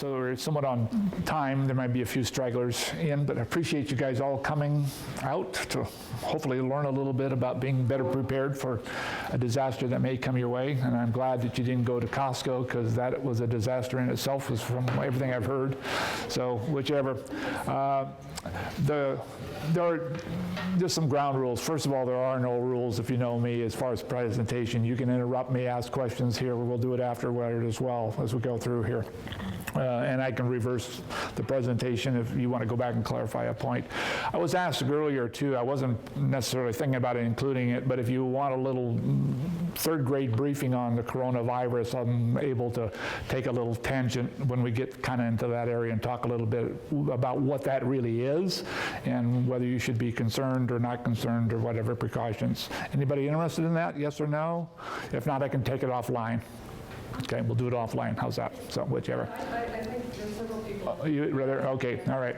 So we're somewhat on time. There might be a few stragglers in, but I appreciate you guys all coming out to hopefully learn a little bit about being better prepared for a disaster that may come your way. And I'm glad that you didn't go to Costco, because that was a disaster in itself, was from everything I've heard. So whichever. There are just some ground rules. First of all, there are no rules, if you know me, as far as presentation. You can interrupt me, ask questions here. We'll do it afterward as well as we go through here. And I can reverse the presentation if you want to go back and clarify a point. I was asked earlier, too, I wasn't necessarily thinking about including it, but if you want a little third grade briefing on the coronavirus, I'm able to take a little tangent when we get kind of into that area and talk a little bit about what that really is and whether you should be concerned or not concerned or whatever precautions. Anybody interested in that, yes or no? If not, I can take it offline. Okay, we'll do it offline. How's that? So whichever. I think there's several people. You'd rather? Okay, all right.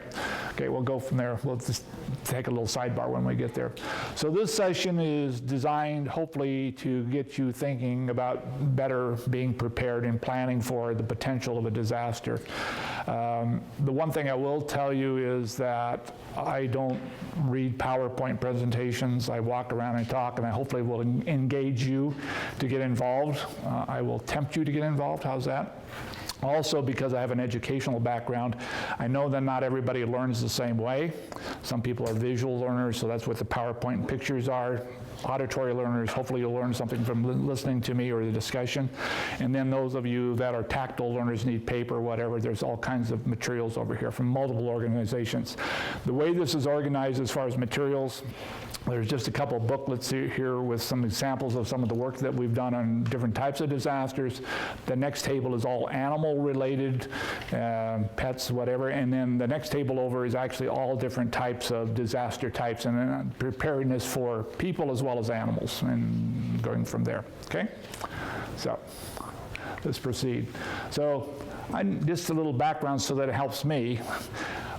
Okay, we'll go from there. We'll just take a little sidebar when we get there. So this session is designed hopefully to get you thinking about better being prepared and planning for the potential of a disaster. The one thing I will tell you is that I don't read PowerPoint presentations. I walk around and talk, and I hopefully will engage you to get involved. I will tempt you to get involved. How's that? Also, because I have an educational background, I know that not everybody learns the same way. Some people are visual learners, so that's what the PowerPoint pictures are. Auditory learners, hopefully you'll learn something from listening to me or the discussion. And then those of you that are tactile learners, need paper, whatever, there's all kinds of materials over here from multiple organizations. The way this is organized as far as materials, there's just a couple of booklets here with some examples of some of the work that we've done on different types of disasters. The next table is all animal related, pets, whatever, and then the next table over is actually all different types of disaster types and preparedness for people as well as animals, and going from there, okay? So let's proceed. So just a little background so that it helps me.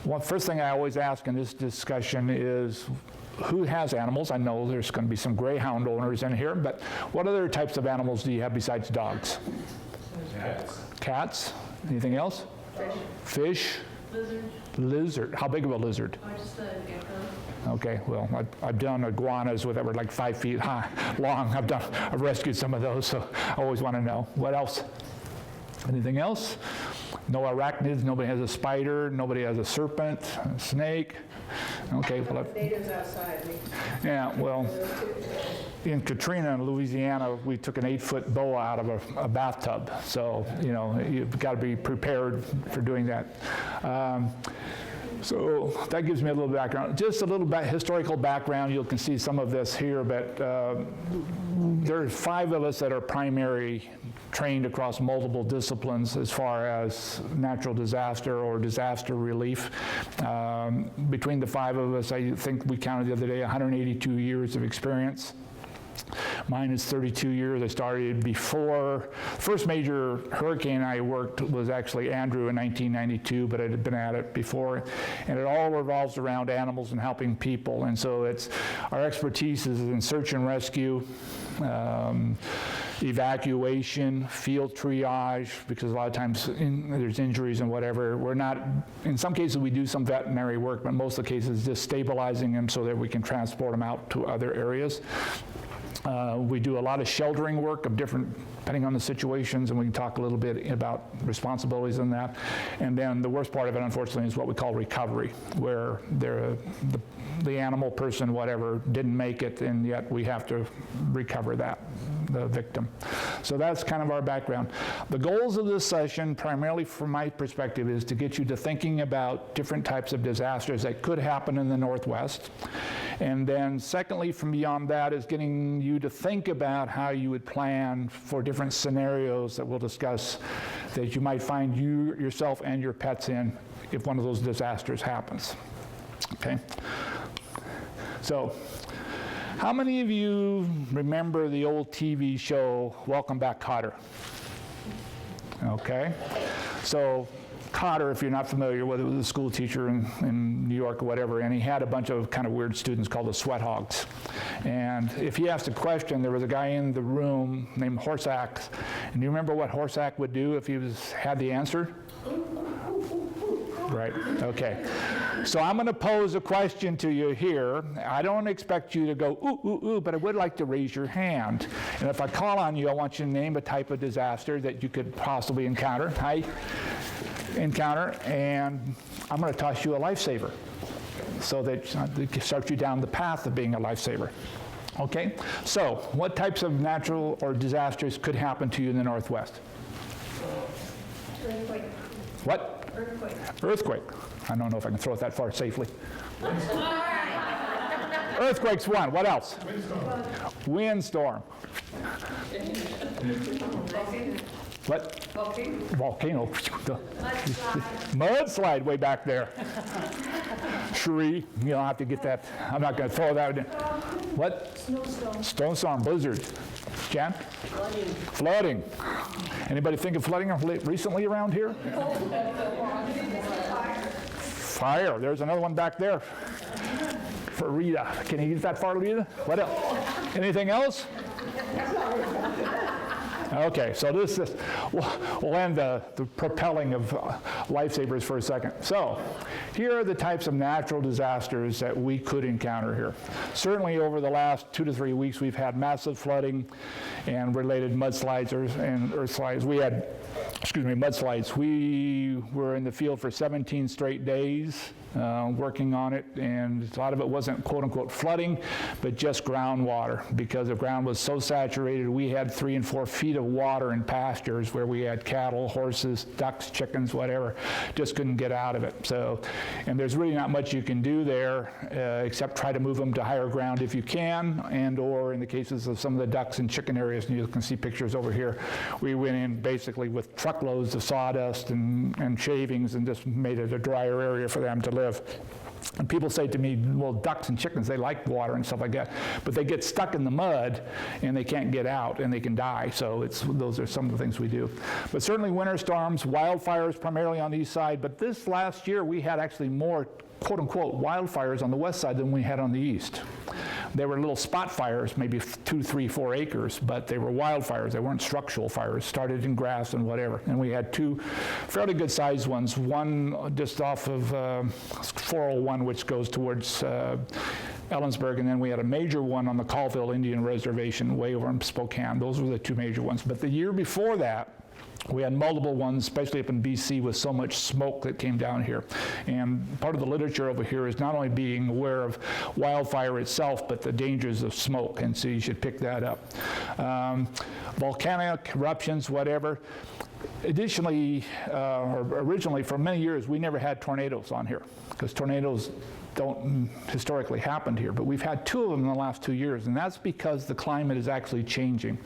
Well, first thing I always ask in this discussion is, who has animals? I know there's going to be some greyhound owners in here, but what other types of animals do you have besides dogs? Cats. Cats? Anything else? Fish. Fish? Lizard. Lizard. How big of a lizard? Just a gecko. Okay, well, I've done iguanas that were like 5 feet high, long. I've rescued some of those, so I always want to know. What else? Anything else? No arachnids, nobody has a spider, nobody has a serpent, a snake. Okay, well, Natives outside. yeah, well, in Katrina in Louisiana, we took an 8-foot boa out of a bathtub. So, you know, you've got to be prepared for doing that. So that gives me a little background. Just a little bit historical background. You can see some of this here, but there's 5 of us that are primary trained across multiple disciplines as far as natural disaster or disaster relief. Between the 5 of us, I think we counted the other day 182 years of experience. Mine is 32 years. I started before. First major hurricane I worked was actually Andrew in 1992, but I had been at it before. And it all revolves around animals and helping people. And so it's our expertise is in search and rescue, evacuation, field triage, because a lot of times there's injuries and whatever. We're not, in some cases we do some veterinary work, but most of the cases just stabilizing them so that we can transport them out to other areas. We do a lot of sheltering work of different, depending on the situations, and we can talk a little bit about responsibilities in that. And then the worst part of it, unfortunately, is what we call recovery, where the animal person, whatever, didn't make it, and yet we have to recover that, the victim. So that's kind of our background. The goals of this session, primarily from my perspective, is to get you to thinking about different types of disasters that could happen in the Northwest. And then secondly, from beyond that, is getting you to think about how you would plan for different scenarios that we'll discuss that you might find yourself and your pets in if one of those disasters happens. Okay? So, how many of you remember the old TV show, Welcome Back, Kotter? Okay. So, Kotter, if you're not familiar with it, was a school teacher in New York or whatever, and he had a bunch of kind of weird students called the sweat hogs. And if he asked a question, there was a guy in the room named Horsack. And do you remember what Horsack would do if he had the answer? Right, okay. So I'm going to pose a question to you here. I don't expect you to go, ooh, ooh, ooh, but I would like to raise your hand. And if I call on you, I want you to name a type of disaster that you could possibly encounter, and I'm going to toss you a lifesaver so that it can start you down the path of being a lifesaver. Okay, so what types of natural or disasters could happen to you in the Northwest? Earthquake. What? Earthquake. Earthquake. I don't know if I can throw it that far safely. Earthquake's one. What else? Windstorm. What? Volcano. Mudslide way back there. Sheree, you don't have to get that. I'm not going to throw that in. What? Snowstorm. Blizzard. Jan? Flooding. Anybody think of flooding recently around here? Fire. There's another one back there. For Rita. Can you get that far, Rita? What else? Anything else? Okay, so this is, we'll end the propelling of lifesavers for a second. So here are the types of natural disasters that we could encounter here. Certainly over the last 2 to 3 weeks, we've had massive flooding and related mudslides and earthslides. We had, mudslides. We were in the field for 17 straight days working on it, and a lot of it wasn't quote-unquote flooding, but just groundwater, because the ground was so saturated. We had 3 and 4 feet of water in pastures where we had cattle, horses, ducks, chickens, whatever, just couldn't get out of it. So, and there's really not much you can do there except try to move them to higher ground if you can, and or in the cases of some of the ducks and chicken areas, and you can see pictures over here, we went in basically with truckloads of sawdust and shavings and just made it a drier area for them to live. And people say to me, well, ducks and chickens, they like water and stuff like that, but they get stuck in the mud and they can't get out and they can die. So those are some of the things we do. But certainly winter storms, wildfires primarily on the east side. But this last year, we had actually more quote-unquote wildfires on the west side than we had on the east. They were little spot fires, maybe 2, 3, 4 acres, but they were wildfires. They weren't structural fires, started in grass and whatever. And we had 2 fairly good-sized ones, one just off of 401, which goes towards Ellensburg, and then we had a major one on the Colville Indian Reservation way over in Spokane. Those were the 2 major ones. But the year before that, we had multiple ones, especially up in BC, with so much smoke that came down here. And part of the literature over here is not only being aware of wildfire itself, but the dangers of smoke, and so you should pick that up. Volcanic eruptions, whatever. Additionally, or originally, for many years, we never had tornadoes on here, because tornadoes don't historically happen here, but we've had 2 of them in the last 2 years, and that's because the climate is actually changing,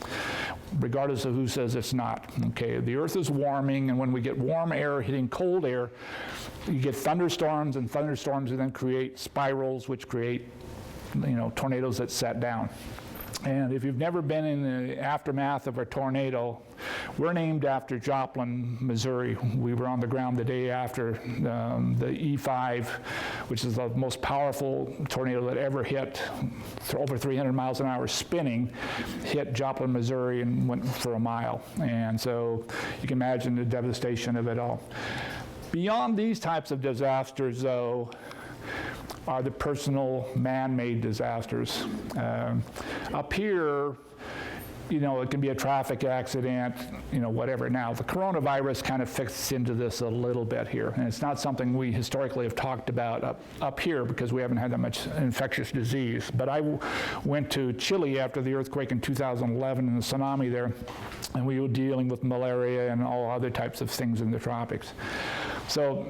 regardless of who says it's not. Okay, the earth is warming, and when we get warm air hitting cold air, you get thunderstorms, and thunderstorms then create spirals, which create, tornadoes that set down. And if you've never been in the aftermath of a tornado, we're named after Joplin, Missouri. We were on the ground the day after the E5, which is the most powerful tornado that ever hit, over 300 miles an hour spinning, hit Joplin, Missouri, and went for a mile. And so you can imagine the devastation of it all. Beyond these types of disasters, though, are the personal man-made disasters. Up here, it can be a traffic accident, whatever. Now, the coronavirus kind of fits into this a little bit here, and it's not something we historically have talked about up here because we haven't had that much infectious disease. But I went to Chile after the earthquake in 2011 and the tsunami there, and we were dealing with malaria and all other types of things in the tropics. So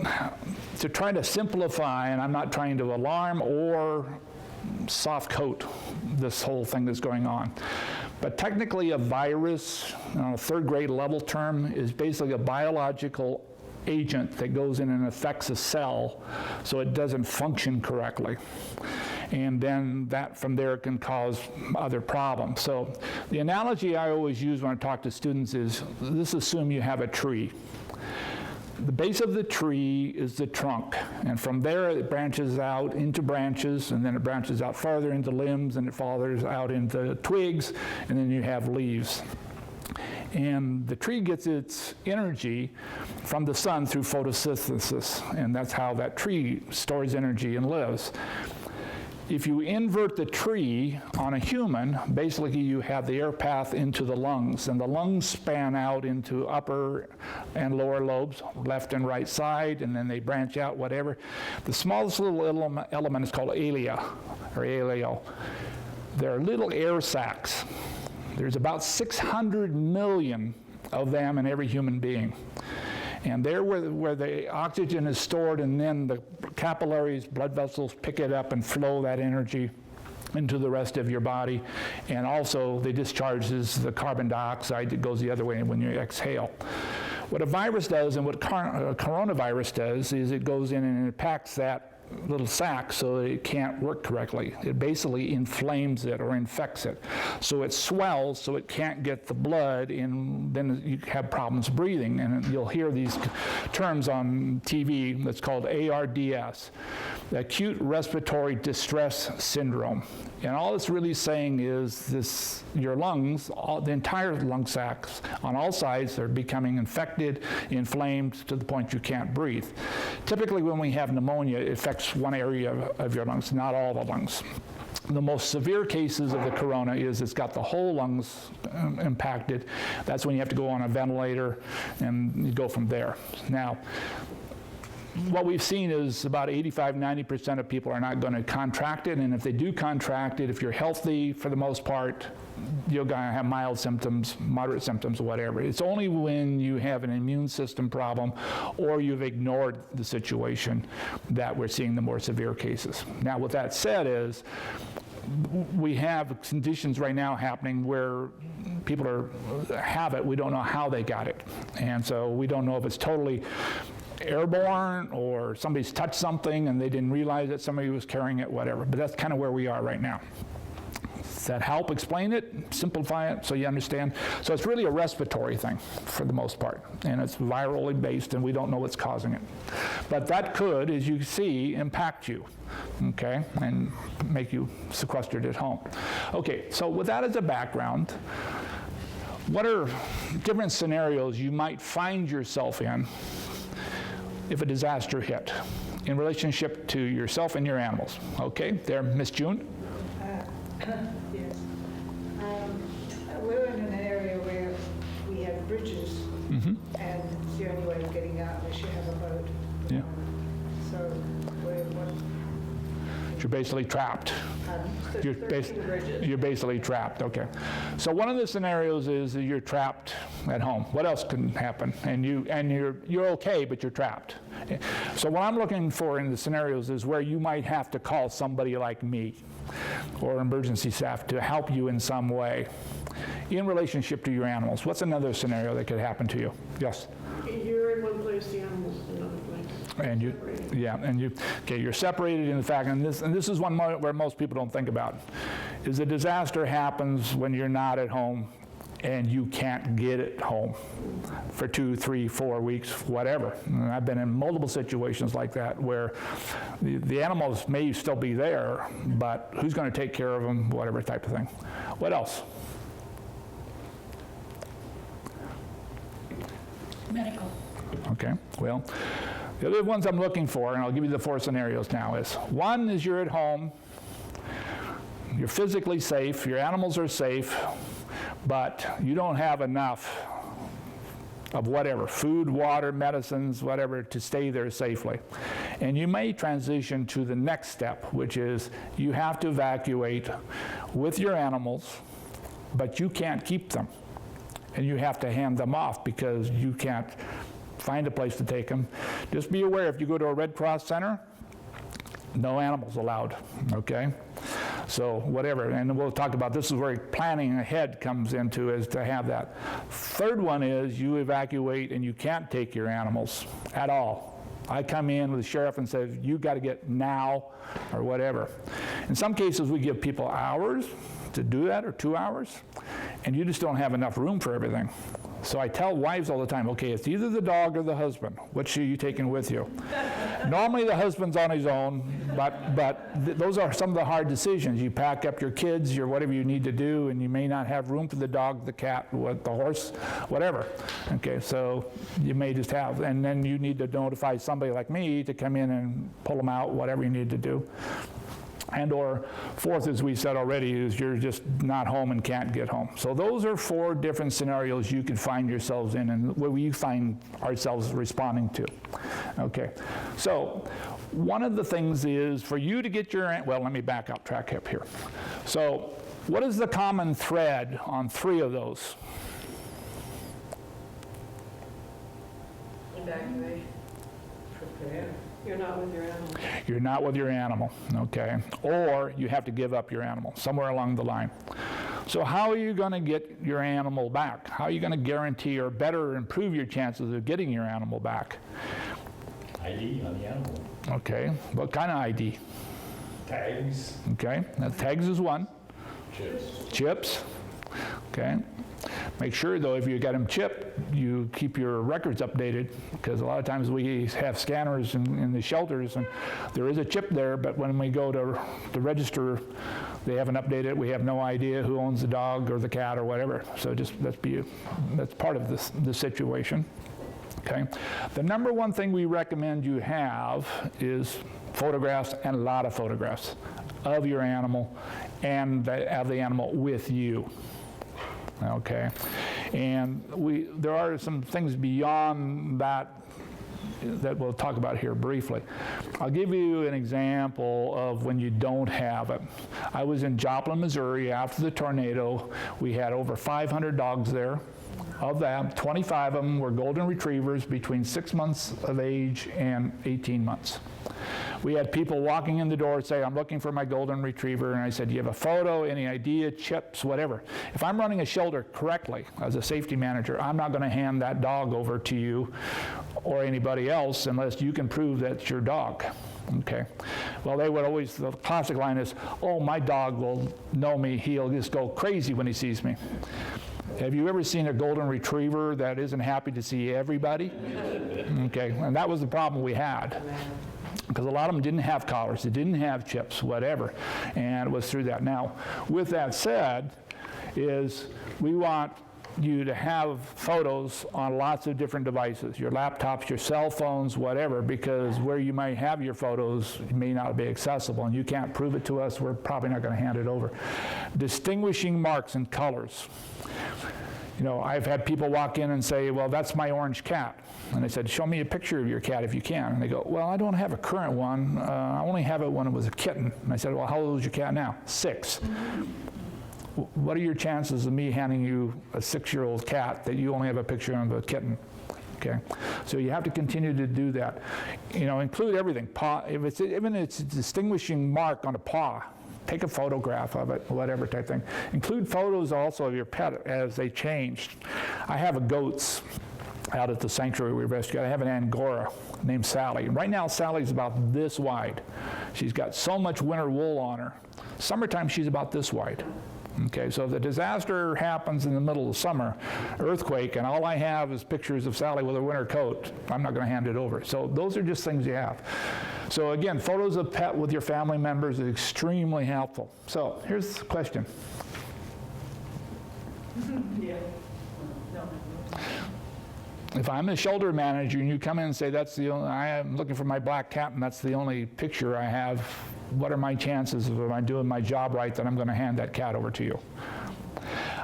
to try to simplify, and I'm not trying to alarm or soft coat this whole thing that's going on, but technically a virus, on a 3rd grade level term, is basically a biological agent that goes in and affects a cell so it doesn't function correctly. And then that from there can cause other problems. So the analogy I always use when I talk to students is, let's assume you have a tree. The base of the tree is the trunk, and from there it branches out into branches, and then it branches out farther into limbs, and it fathers out into twigs, and then you have leaves. And the tree gets its energy from the sun through photosynthesis, and that's how that tree stores energy and lives. If you invert the tree on a human, basically you have the air path into the lungs, and the lungs span out into upper and lower lobes, left and right side, and then they branch out, whatever. The smallest little element is called alia, or aleo. They're little air sacs. There's about 600 million of them in every human being. And they're where the oxygen is stored, and then the capillaries, blood vessels, pick it up and flow that energy into the rest of your body. And also, they discharges the carbon dioxide that goes the other way when you exhale. What a virus does, and what coronavirus does, is it goes in and it packs that little sac so that it can't work correctly. It basically inflames it or infects it. So it swells so it can't get the blood, and then you have problems breathing. And you'll hear these terms on TV that's called ARDS, acute respiratory distress syndrome. And all it's really saying is this: your lungs, the entire lung sacs on all sides are becoming infected, inflamed to the point you can't breathe. Typically when we have pneumonia, it affects one area of your lungs, not all the lungs. The most severe cases of the corona is it's got the whole lungs impacted. That's when you have to go on a ventilator, and you go from there. Now, what we've seen is about 85–90% of people are not going to contract it, and if they do contract it, if you're healthy for the most part, you're going to have mild symptoms, moderate symptoms, whatever. It's only when you have an immune system problem or you've ignored the situation that we're seeing the more severe cases. Now, with that said, is we have conditions right now happening where people have it, we don't know how they got it, and so we don't know if it's totally airborne or somebody's touched something and they didn't realize that somebody was carrying it, whatever. But that's kind of where we are right now. Does that help explain it, simplify it so you understand? So it's really a respiratory thing for the most part, and it's virally based, and we don't know what's causing it. But that could, as you see, impact you, okay, and make you sequestered at home. Okay, so with that as a background, what are different scenarios you might find yourself in if a disaster hit in relationship to yourself and your animals? Okay, there, Miss June? Yes. We're in an area where we have bridges, and it's the only way of getting out unless you have a boat. Yeah. So You're basically trapped. You're basically trapped, okay. So one of the scenarios is that you're trapped at home. What else can happen? And you're okay, but you're trapped. So what I'm looking for in the scenarios is where you might have to call somebody like me or emergency staff to help you in some way in relationship to your animals. What's another scenario that could happen to you? Yes? You're in one place, the animal's in another place. And you're separated in the fact, and this is one where most people don't think about, is a disaster happens when you're not at home and you can't get it home for 2, 3, 4 weeks, whatever. And I've been in multiple situations like that where the animals may still be there, but who's going to take care of them, whatever type of thing. What else? Medical. Okay, well, the other ones I'm looking for, and I'll give you the 4 scenarios now, is one is you're at home, you're physically safe, your animals are safe, but you don't have enough of whatever, food, water, medicines, whatever, to stay there safely. And you may transition to the next step, which is you have to evacuate with your animals, but you can't keep them. And you have to hand them off because you can't find a place to take them. Just be aware, if you go to a Red Cross center, no animals allowed, okay? So whatever, and we'll talk about this is where planning ahead comes into, is to have that. Third one is you evacuate and you can't take your animals at all. I come in with the sheriff and say, you got to get now or whatever. In some cases, we give people hours to do that, or 2 hours, and you just don't have enough room for everything. So I tell wives all the time, okay, it's either the dog or the husband. Which are you taking with you? Normally the husband's on his own, but those are some of the hard decisions. You pack up your kids, your whatever you need to do, and you may not have room for the dog, the cat, the horse, whatever. Okay, so you may just have, and then you need to notify somebody like me to come in and pull them out, whatever you need to do. And or fourth, as we said already, is you're just not home and can't get home. So those are 4 different scenarios you could find yourselves in and where we find ourselves responding to. Okay, so one of the things is for you to get your, well, let me back up track up here. So what is the common thread on 3 of those? Evacuation. Prepare. You're not with your animal. You're not with your animal, okay? Or you have to give up your animal somewhere along the line. So how are you going to get your animal back? How are you going to guarantee or better improve your chances of getting your animal back? ID on the animal. Okay, what kind of ID? Tags. Okay, now, tags is one. Chips. Chips, okay. Make sure, though, if you got them chipped, you keep your records updated, because a lot of times we have scanners in the shelters, and there is a chip there, but when we go to the register, they haven't updated it. We have no idea who owns the dog or the cat or whatever. So just that's part of the situation. Okay. The number one thing we recommend you have is photographs, and a lot of photographs of your animal and of the animal with you. Okay, and there are some things beyond that we'll talk about here briefly. I'll give you an example of when you don't have it. I was in Joplin, Missouri after the tornado. We had over 500 dogs there. Of them, 25 of them were golden retrievers between 6 months of age and 18 months. We had people walking in the door say, I'm looking for my golden retriever, and I said, do you have a photo, any idea, chips, whatever. If I'm running a shelter correctly as a safety manager, I'm not going to hand that dog over to you or anybody else unless you can prove that's your dog. Okay. Well, they would always, the classic line is, oh, my dog will know me, he'll just go crazy when he sees me. Have you ever seen a golden retriever that isn't happy to see everybody? Okay, and that was the problem we had. Because a lot of them didn't have collars, they didn't have chips, whatever, and it was through that. Now, with that said, is we want you to have photos on lots of different devices, your laptops, your cell phones, whatever, because where you might have your photos may not be accessible, and you can't prove it to us, we're probably not going to hand it over. Distinguishing marks and colors. You know, I've had people walk in and say, well, that's my orange cat. And I said, show me a picture of your cat if you can. And they go, well, I don't have a current one. I only have it when it was a kitten. And I said, well, how old is your cat now? 6. What are your chances of me handing you a 6-year-old cat that you only have a picture of a kitten? Okay, so you have to continue to do that. You know, include everything. Paw, even if it's a distinguishing mark on a paw, take a photograph of it, whatever type thing. Include photos also of your pet as they changed. I have a goats out at the sanctuary we rescued. I have an Angora named Sally. And right now, Sally's about this wide. She's got so much winter wool on her. Summertime, she's about this wide. Okay, so if the disaster happens in the middle of summer, earthquake, and all I have is pictures of Sally with a winter coat, I'm not going to hand it over. So those are just things you have. So again, photos of pet with your family members is extremely helpful. So here's the question. Yeah. If I'm a shelter manager and you come in and say, that's the only, I am looking for my black cat and that's the only picture I have, what are my chances of, am I doing my job right, that I'm going to hand that cat over to you?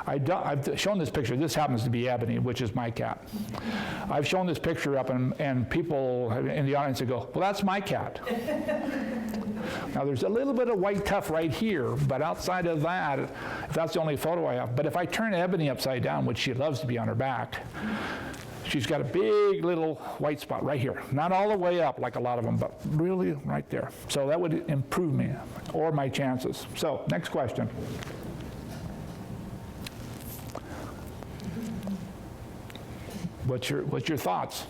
I've shown this picture. This happens to be Ebony, which is my cat. I've shown this picture up, and people in the audience go, well, that's my cat. Now, there's a little bit of white tuff right here, but outside of that, if that's the only photo I have. But if I turn Ebony upside down, which she loves to be on her back, she's got a big little white spot right here. Not all the way up like a lot of them, but really right there. So that would improve me or my chances. So, next question. What's your thoughts?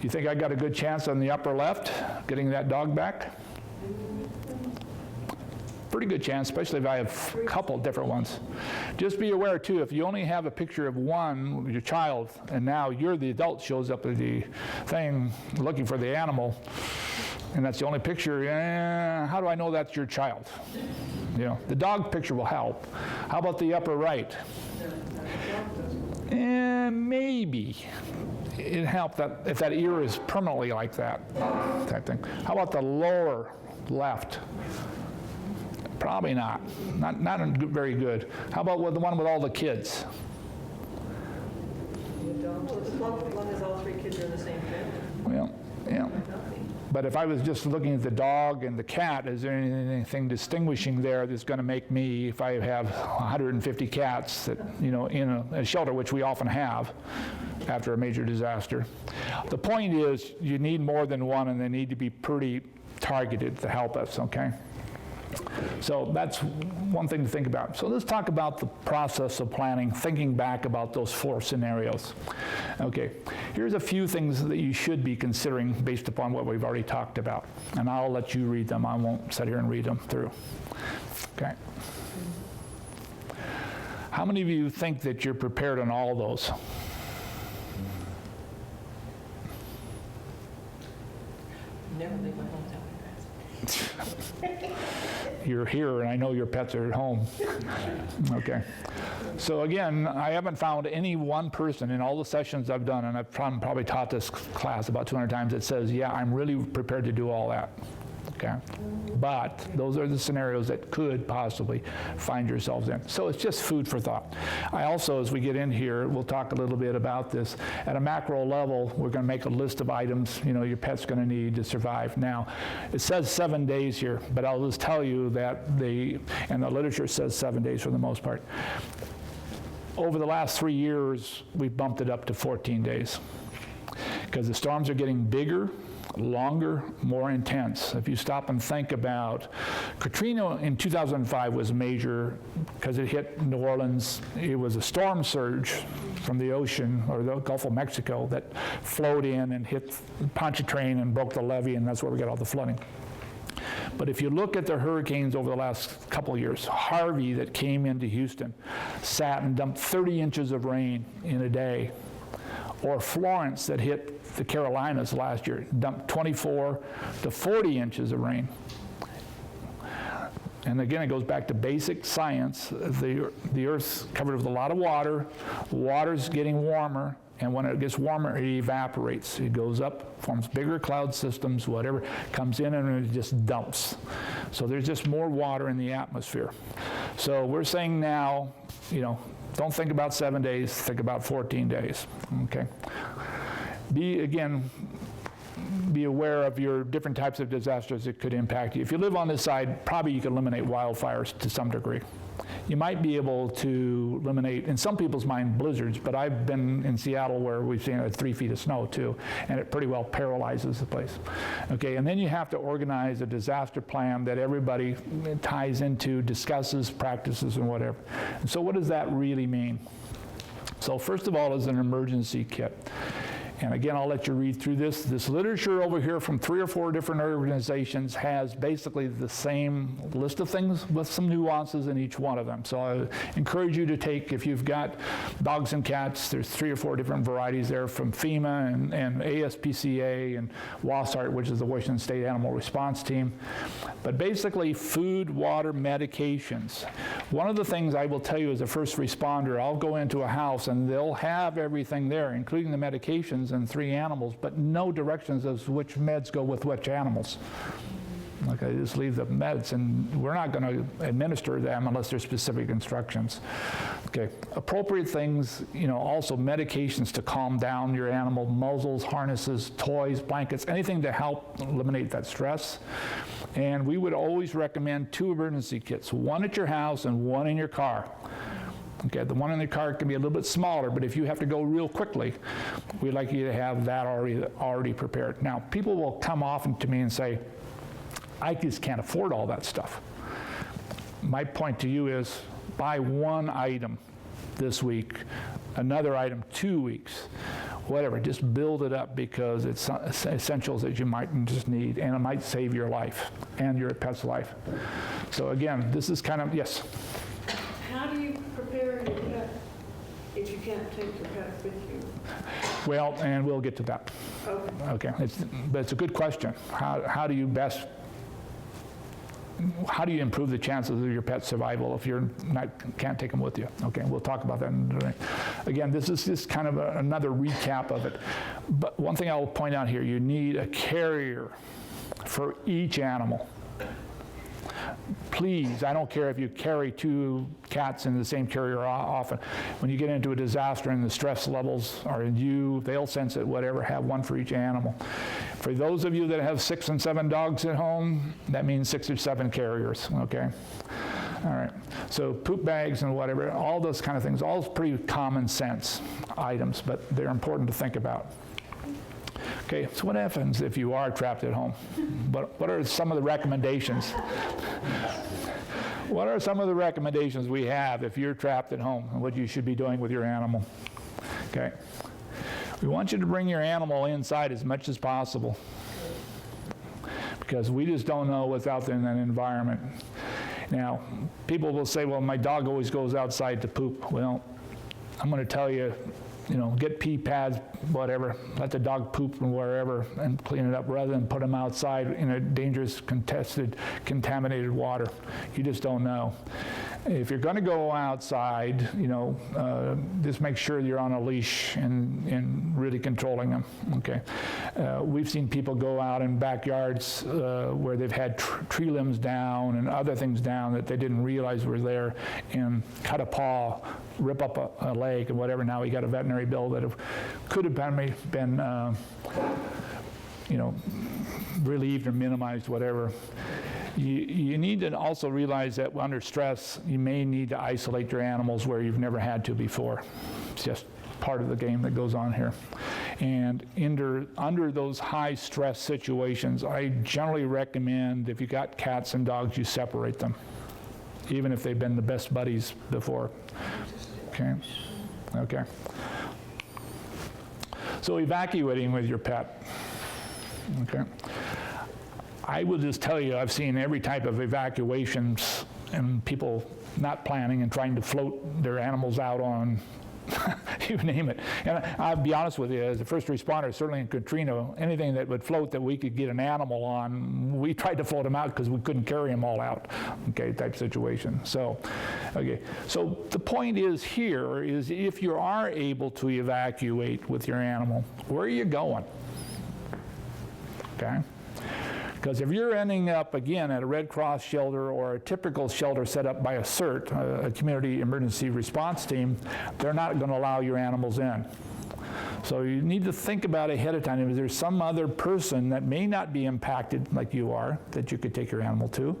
You think I got a good chance on the upper left, getting that dog back? pretty good chance, especially if I have a couple different ones. Just be aware too, if you only have a picture of one, your child, and now you're the adult shows up at the thing looking for the animal, and that's the only picture, how do I know that's your child? You know, the dog picture will help. How about the upper right? Maybe. It helped that if that ear is permanently like that type thing. How about the lower left? Probably not. Not very good. How about the one with all the kids? Well, as long as all three kids are in the same family. Well, yeah. But if I was just looking at the dog and the cat, is there anything distinguishing there that's going to make me, if I have 150 cats that, you know, in a shelter, which we often have after a major disaster? The point is, you need more than one, and they need to be pretty targeted to help us, okay? So that's one thing to think about. So let's talk about the process of planning, thinking back about those 4 scenarios. Okay, here's a few things that you should be considering based upon what we've already talked about. And I'll let you read them. I won't sit here and read them through. Okay. How many of you think that you're prepared on all those? Never leave my home without my pets. You're here, and I know your pets are at home. Okay. So again, I haven't found any one person in all the sessions I've done, and I've probably taught this class about 200 times, that says, yeah, I'm really prepared to do all that. Okay. But those are the scenarios that could possibly find yourselves in. So it's just food for thought. I also, as we get in here, we'll talk a little bit about this. At a macro level, we're going to make a list of items, you know, your pet's going to need to survive. Now, it says 7 days here, but I'll just tell you that and the literature says 7 days for the most part. Over the last 3 years, we've bumped it up to 14 days because the storms are getting bigger, longer, more intense. If you stop and think about, Katrina in 2005 was major because it hit New Orleans. It was a storm surge from the ocean or the Gulf of Mexico that flowed in and hit Pontchartrain and broke the levee, and that's where we got all the flooding. But if you look at the hurricanes over the last couple of years, Harvey that came into Houston sat and dumped 30 inches of rain in a day. Or Florence that hit the Carolinas last year, dumped 24 to 40 inches of rain. And again, it goes back to basic science. The Earth's covered with a lot of water. Water's getting warmer, and when it gets warmer, it evaporates. It goes up, forms bigger cloud systems, whatever, comes in and it just dumps. So there's just more water in the atmosphere. So we're saying now, you know, don't think about 7 days, think about 14 days, okay? Be aware of your different types of disasters that could impact you. If you live on this side, probably you can eliminate wildfires to some degree. You might be able to eliminate, in some people's mind, blizzards, but I've been in Seattle where we've seen 3 feet of snow too, and it pretty well paralyzes the place. Okay, and then you have to organize a disaster plan that everybody ties into, discusses, practices, and whatever. And so what does that really mean? So first of all is an emergency kit. And again, I'll let you read through this. This literature over here from 3 or 4 different organizations has basically the same list of things with some nuances in each one of them. So I encourage you to take, if you've got dogs and cats, there's 3 or 4 different varieties there from FEMA and ASPCA and WASART, which is the Washington State Animal Response Team. But basically, food, water, medications. One of the things I will tell you as a first responder, I'll go into a house and they'll have everything there, including the medications and 3 animals, but no directions as to which meds go with which animals. Okay, just leave the meds, and we're not going to administer them unless there's specific instructions. Okay, appropriate things, you know, also medications to calm down your animal, muzzles, harnesses, toys, blankets, anything to help eliminate that stress. And we would always recommend 2 emergency kits, 1 at your house and 1 in your car. Okay, the one in the car can be a little bit smaller, but if you have to go real quickly, we'd like you to have that already prepared. Now, people will come often to me and say, I just can't afford all that stuff. My point to you is buy 1 item this week, another item 2 weeks. whatever. Just build it up because it's essentials that you might just need, and it might save your life and your pet's life. So again, this is kind of, yes? How do you prepare your pet if you can't take the pet with you? Well, and we'll get to that. Okay. Okay, but it's a good question. How do you improve the chances of your pet's survival if you can't take them with you? Okay, we'll talk about that. Again, this is just kind of another recap of it. But one thing I'll point out here, you need a carrier for each animal. Please, I don't care if you carry 2 cats in the same carrier often. When you get into a disaster and the stress levels are in you, they'll sense it, whatever, have one for each animal. For those of you that have 6 and 7 dogs at home, that means 6 or 7 carriers, okay? All right, so poop bags and whatever, all those kind of things, all pretty common sense items, but they're important to think about. Okay, so what happens if you are trapped at home? What are some of the recommendations? What are some of the recommendations we have if you're trapped at home and what you should be doing with your animal? Okay, we want you to bring your animal inside as much as possible because we just don't know what's out there in that environment. Now, people will say, well, my dog always goes outside to poop. Well, I'm going to tell you, get pee pads, whatever, let the dog poop and wherever and clean it up rather than put them outside in a dangerous, contaminated water. You just don't know. If you're going to go outside, just make sure you're on a leash and really controlling them, okay? We've seen people go out in backyards where they've had tree limbs down and other things down that they didn't realize were there and cut a paw, rip up a leg and whatever. Now we got a veterinary bill that could have been relieved or minimized, whatever. You need to also realize that under stress, you may need to isolate your animals where you've never had to before. It's just part of the game that goes on here. And under those high stress situations, I generally recommend if you got cats and dogs, you separate them, even if they've been the best buddies before. Okay. So evacuating with your pet. Okay. I will just tell you, I've seen every type of evacuations and people not planning and trying to float their animals out on, you name it. And I'll be honest with you, as a first responder, certainly in Katrina, anything that would float that we could get an animal on, we tried to float them out because we couldn't carry them all out, okay, type situation. So, okay. So the point is here is if you are able to evacuate with your animal, where are you going? Okay? Because if you're ending up, again, at a Red Cross shelter or a typical shelter set up by a CERT, a Community Emergency Response Team, they're not going to allow your animals in. So you need to think about ahead of time. If there's some other person that may not be impacted like you are, that you could take your animal to.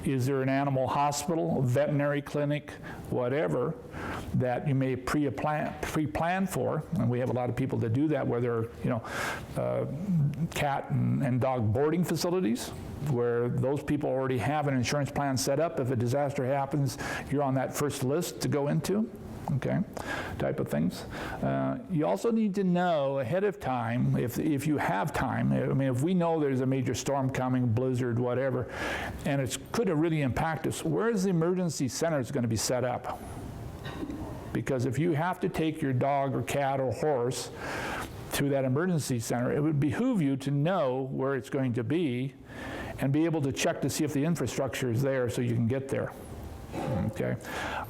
Is there an animal hospital, veterinary clinic, whatever, that you may pre-plan for? And we have a lot of people that do that, where there are, cat and dog boarding facilities, where those people already have an insurance plan set up. If a disaster happens, you're on that first list to go into. Okay, type of things. You also need to know ahead of time, if you have time, I mean, if we know there's a major storm coming, blizzard, whatever, and it could really impact us, where is the emergency center going to be set up? Because if you have to take your dog or cat or horse to that emergency center, it would behoove you to know where it's going to be and be able to check to see if the infrastructure is there so you can get there. Okay,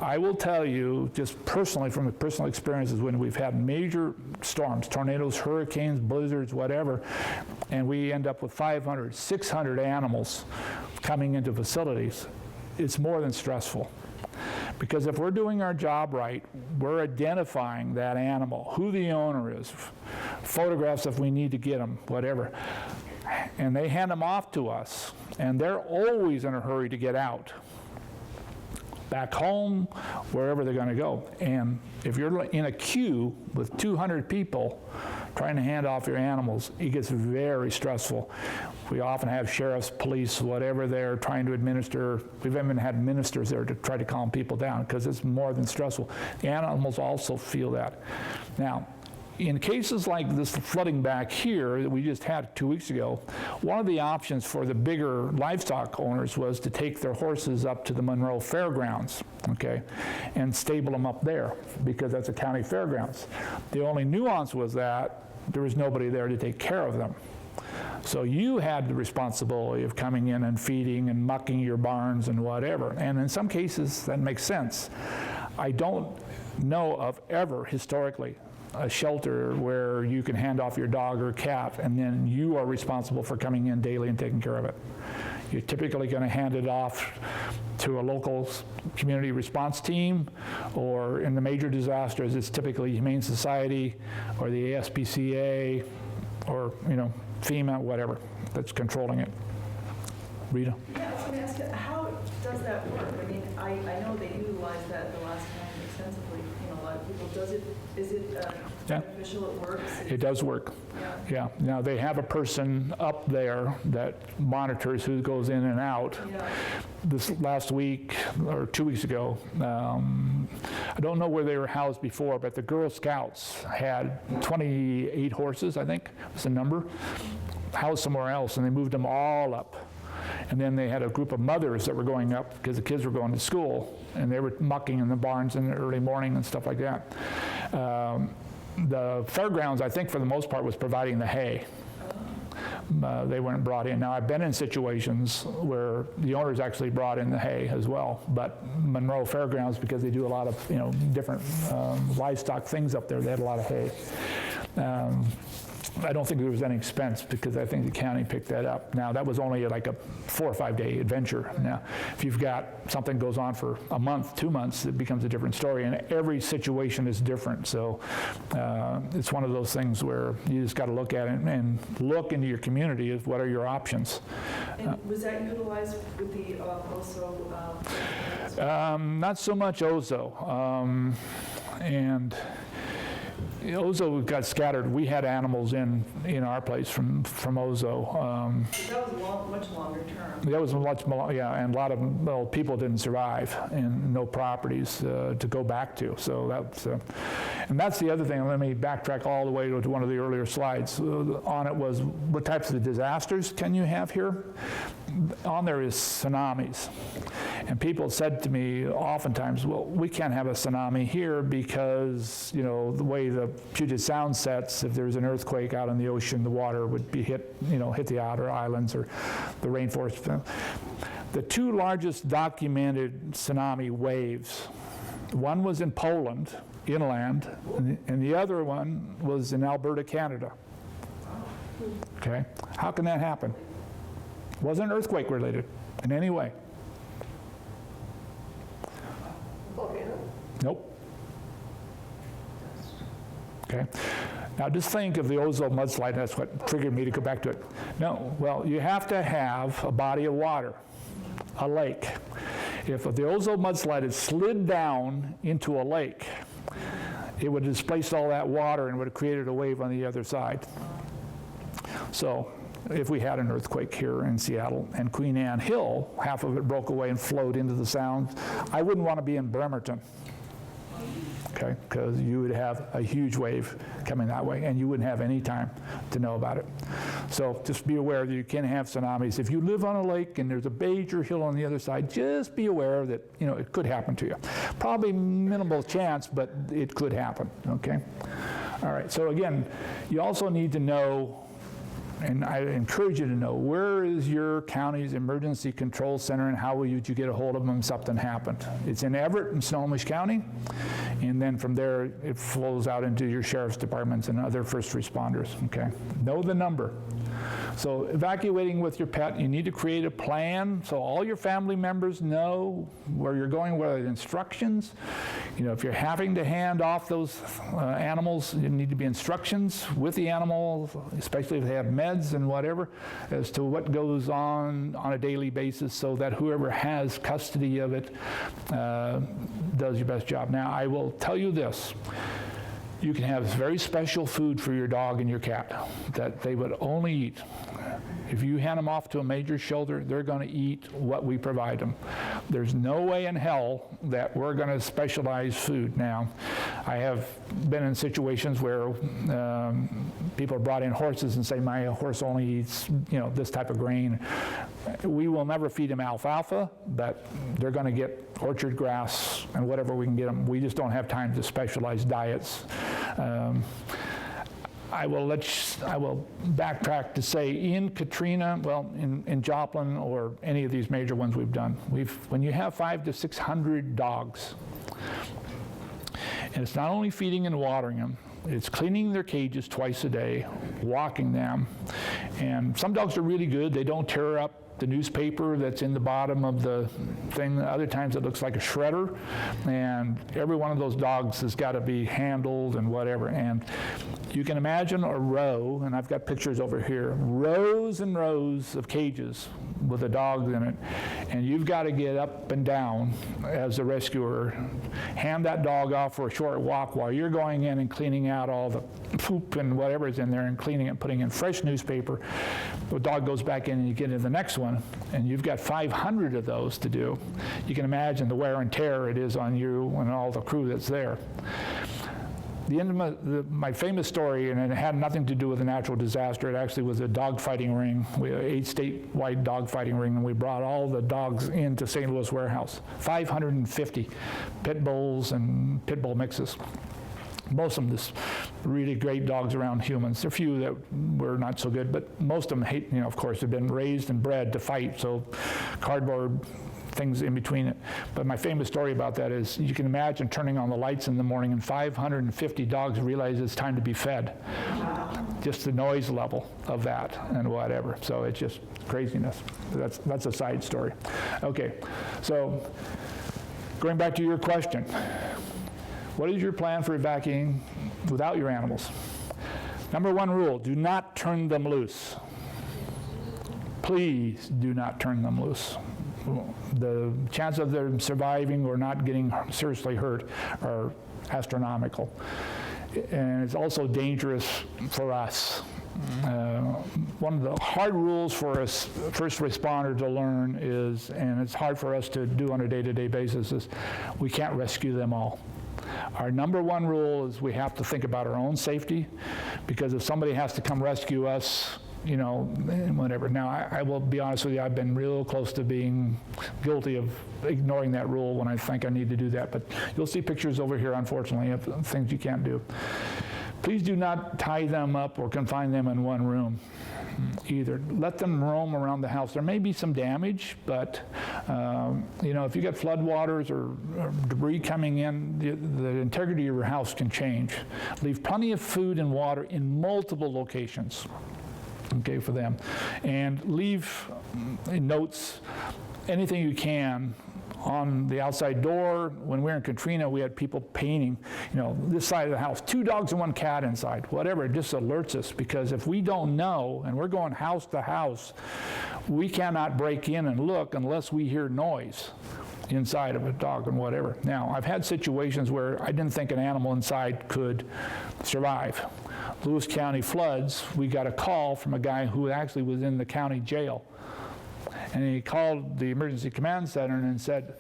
I will tell you just personally from personal experiences when we've had major storms, tornadoes, hurricanes, blizzards, whatever, and we end up with 500, 600 animals coming into facilities, it's more than stressful. Because if we're doing our job right, we're identifying that animal, who the owner is, photographs if we need to get them, whatever, and they hand them off to us, and they're always in a hurry to get out. Back home, wherever they're going to go. And if you're in a queue with 200 people trying to hand off your animals, it gets very stressful. We often have sheriffs, police, whatever they're trying to administer. We've even had ministers there to try to calm people down because it's more than stressful. The animals also feel that. Now, in cases like this flooding back here that we just had 2 weeks ago, one of the options for the bigger livestock owners was to take their horses up to the Monroe Fairgrounds, okay, and stable them up there because that's a county fairgrounds. The only nuance was that there was nobody there to take care of them. So you had the responsibility of coming in and feeding and mucking your barns and whatever. And in some cases, that makes sense. I don't know of ever historically a shelter where you can hand off your dog or cat and then you are responsible for coming in daily and taking care of it. You're typically going to hand it off to a local community response team, or in the major disasters, it's typically Humane Society or the ASPCA or, FEMA, whatever, that's controlling it. Rita? Yeah, I was going to ask you, how does that work? I mean, I know they utilized that the last time extensively, a lot of people. Is it Yeah. beneficial? It works? It does work. Yeah. Yeah. Now, they have a person up there that monitors who goes in and out. Yeah. This last week, or 2 weeks ago, I don't know where they were housed before, but the Girl Scouts had 28 horses, I think was the number, housed somewhere else, and they moved them all up. And then they had a group of mothers that were going up because the kids were going to school, and they were mucking in the barns in the early morning and stuff like that. The fairgrounds, I think, for the most part, was providing the hay. They weren't brought in. Now, I've been in situations where the owners actually brought in the hay as well, but Monroe Fairgrounds, because they do a lot of different livestock things up there, they had a lot of hay. I don't think there was any expense because I think the county picked that up. Now, that was only like a 4 or 5 day adventure. Now, if you've got something goes on for a month, 2 months, it becomes a different story, and every situation is different. So it's one of those things where you just got to look at it and look into your community as what are your options. And was that utilized with the also? Not so much Ozo. And Ozo got scattered. We had animals in our place from Ozo. That was much longer term. That was much more, and a lot of people didn't survive and no properties to go back to. So that's, and that's the other thing. Let me backtrack all the way to one of the earlier slides. On it was what types of disasters can you have here? On there is tsunamis. And people said to me oftentimes, well, we can't have a tsunami here because, the way the Puget Sound sets, if there's an earthquake out in the ocean, the water would be hit the outer islands or the rainforest. The two largest documented tsunami waves, one was in Poland, inland, and the other one was in Alberta, Canada. Okay, how can that happen? Wasn't earthquake related in any way. Nope. Okay. Now just think of the Ozo mudslide. That's what triggered me to go back to it. No. Well, you have to have a body of water, a lake. If the Ozo mudslide had slid down into a lake, it would have displaced all that water and would have created a wave on the other side. So if we had an earthquake here in Seattle and Queen Anne Hill, half of it broke away and flowed into the Sound, I wouldn't want to be in Bremerton. Okay, because you would have a huge wave coming that way, and you wouldn't have any time to know about it. So just be aware that you can have tsunamis. If you live on a lake and there's a major hill on the other side, just be aware that it could happen to you. Probably minimal chance, but it could happen. Okay. All right. So again, you also need to know. And I encourage you to know, where is your county's emergency control center and how would you get a hold of them if something happened? It's in Everett in Snohomish County, and then from there it flows out into your sheriff's departments and other first responders, okay? Know the number. So evacuating with your pet, you need to create a plan so all your family members know where you're going, what are the instructions. If you're having to hand off those animals, you need to be instructions with the animal, especially if they have meds and whatever, as to what goes on a daily basis so that whoever has custody of it does your best job. Now, I will tell you this. You can have very special food for your dog and your cat that they would only eat. If you hand them off to a major shelter, they're going to eat what we provide them. There's no way in hell that we're going to specialize food. Now, I have been in situations where people are brought in horses and say, my horse only eats, this type of grain. We will never feed them alfalfa, but they're going to get orchard grass and whatever we can get them. We just don't have time to specialize diets. I will backtrack to say in Katrina, well, in Joplin or any of these major ones we've done, when you have 500 to 600 dogs, and it's not only feeding and watering them, it's cleaning their cages twice a day, walking them, and some dogs are really good. They don't tear up the newspaper that's in the bottom of the thing. Other times it looks like a shredder, and every one of those dogs has got to be handled and whatever. And you can imagine a row, and I've got pictures over here, rows and rows of cages with the dogs in it, and you've got to get up and down as a rescuer, hand that dog off for a short walk while you're going in and cleaning out all the poop and whatever is in there and cleaning it, putting in fresh newspaper. The dog goes back in and you get into the next one, and you've got 500 of those to do. You can imagine the wear and tear it is on you and all the crew that's there. My famous story, and it had nothing to do with a natural disaster, it actually was a dog fighting ring. We had an 8 statewide dog fighting ring, and we brought all the dogs into St. Louis warehouse, 550 pit bulls and pit bull mixes. Most of them just really great dogs around humans. There are a few that were not so good, but most of them, of course, have been raised and bred to fight, so cardboard things in between it. But my famous story about that is you can imagine turning on the lights in the morning and 550 dogs realize it's time to be fed. Just the noise level of that and whatever. So it's just craziness. That's a side story. Okay, so going back to your question. What is your plan for evacuating without your animals? Number 1 rule, do not turn them loose. Please do not turn them loose. The chance of them surviving or not getting seriously hurt are astronomical. And it's also dangerous for us. One of the hard rules for a first responder to learn is, and it's hard for us to do on a day-to-day basis, is we can't rescue them all. Our number 1 rule is we have to think about our own safety, because if somebody has to come rescue us, whatever. Now, I will be honest with you, I've been real close to being guilty of ignoring that rule when I think I need to do that, but you'll see pictures over here, unfortunately, of things you can't do. Please do not tie them up or confine them in one room either. Let them roam around the house. There may be some damage, but if you get floodwaters or debris coming in, the integrity of your house can change. Leave plenty of food and water in multiple locations, okay, for them. And leave notes, anything you can, on the outside door. When we were in Katrina, we had people painting, this side of the house, 2 dogs and 1 cat inside, whatever. It just alerts us, because if we don't know, and we're going house to house, we cannot break in and look unless we hear noise inside of a dog and whatever. Now, I've had situations where I didn't think an animal inside could survive. Lewis County floods, we got a call from a guy who actually was in the county jail. And he called the emergency command center and said,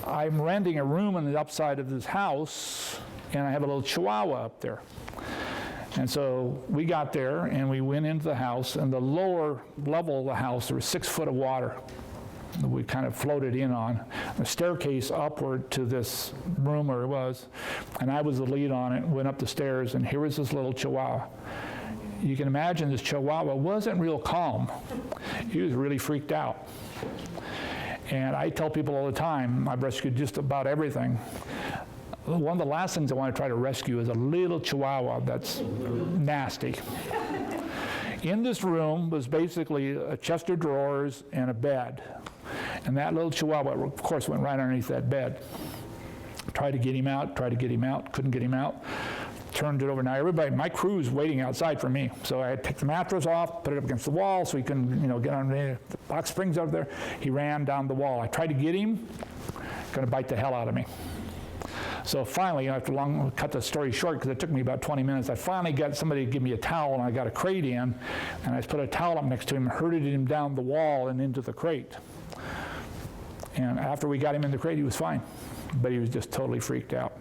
I'm renting a room on the upside of this house, and I have a little chihuahua up there. And so we got there, and we went into the house, and the lower level of the house, there was 6 foot of water that we kind of floated in on. The staircase upward to this room where it was, and I was the lead on it, went up the stairs, and here was this little chihuahua. You can imagine this chihuahua wasn't real calm. He was really freaked out. And I tell people all the time, I've rescued just about everything. One of the last things I want to try to rescue is a little chihuahua that's nasty. In this room was basically a chest of drawers and a bed. And that little chihuahua, of course, went right underneath that bed. Tried to get him out, couldn't get him out. Turned it over. Now everybody, my crew's waiting outside for me. So I had to take the mattress off, put it up against the wall so he couldn't, get underneath. The box springs over there. He ran down the wall. I tried to get him, going to bite the hell out of me. So finally, after cut the story short, because it took me about 20 minutes, I finally got somebody to give me a towel, and I got a crate in, and I just put a towel up next to him and herded him down the wall and into the crate. And after we got him in the crate, he was fine, but he was just totally freaked out.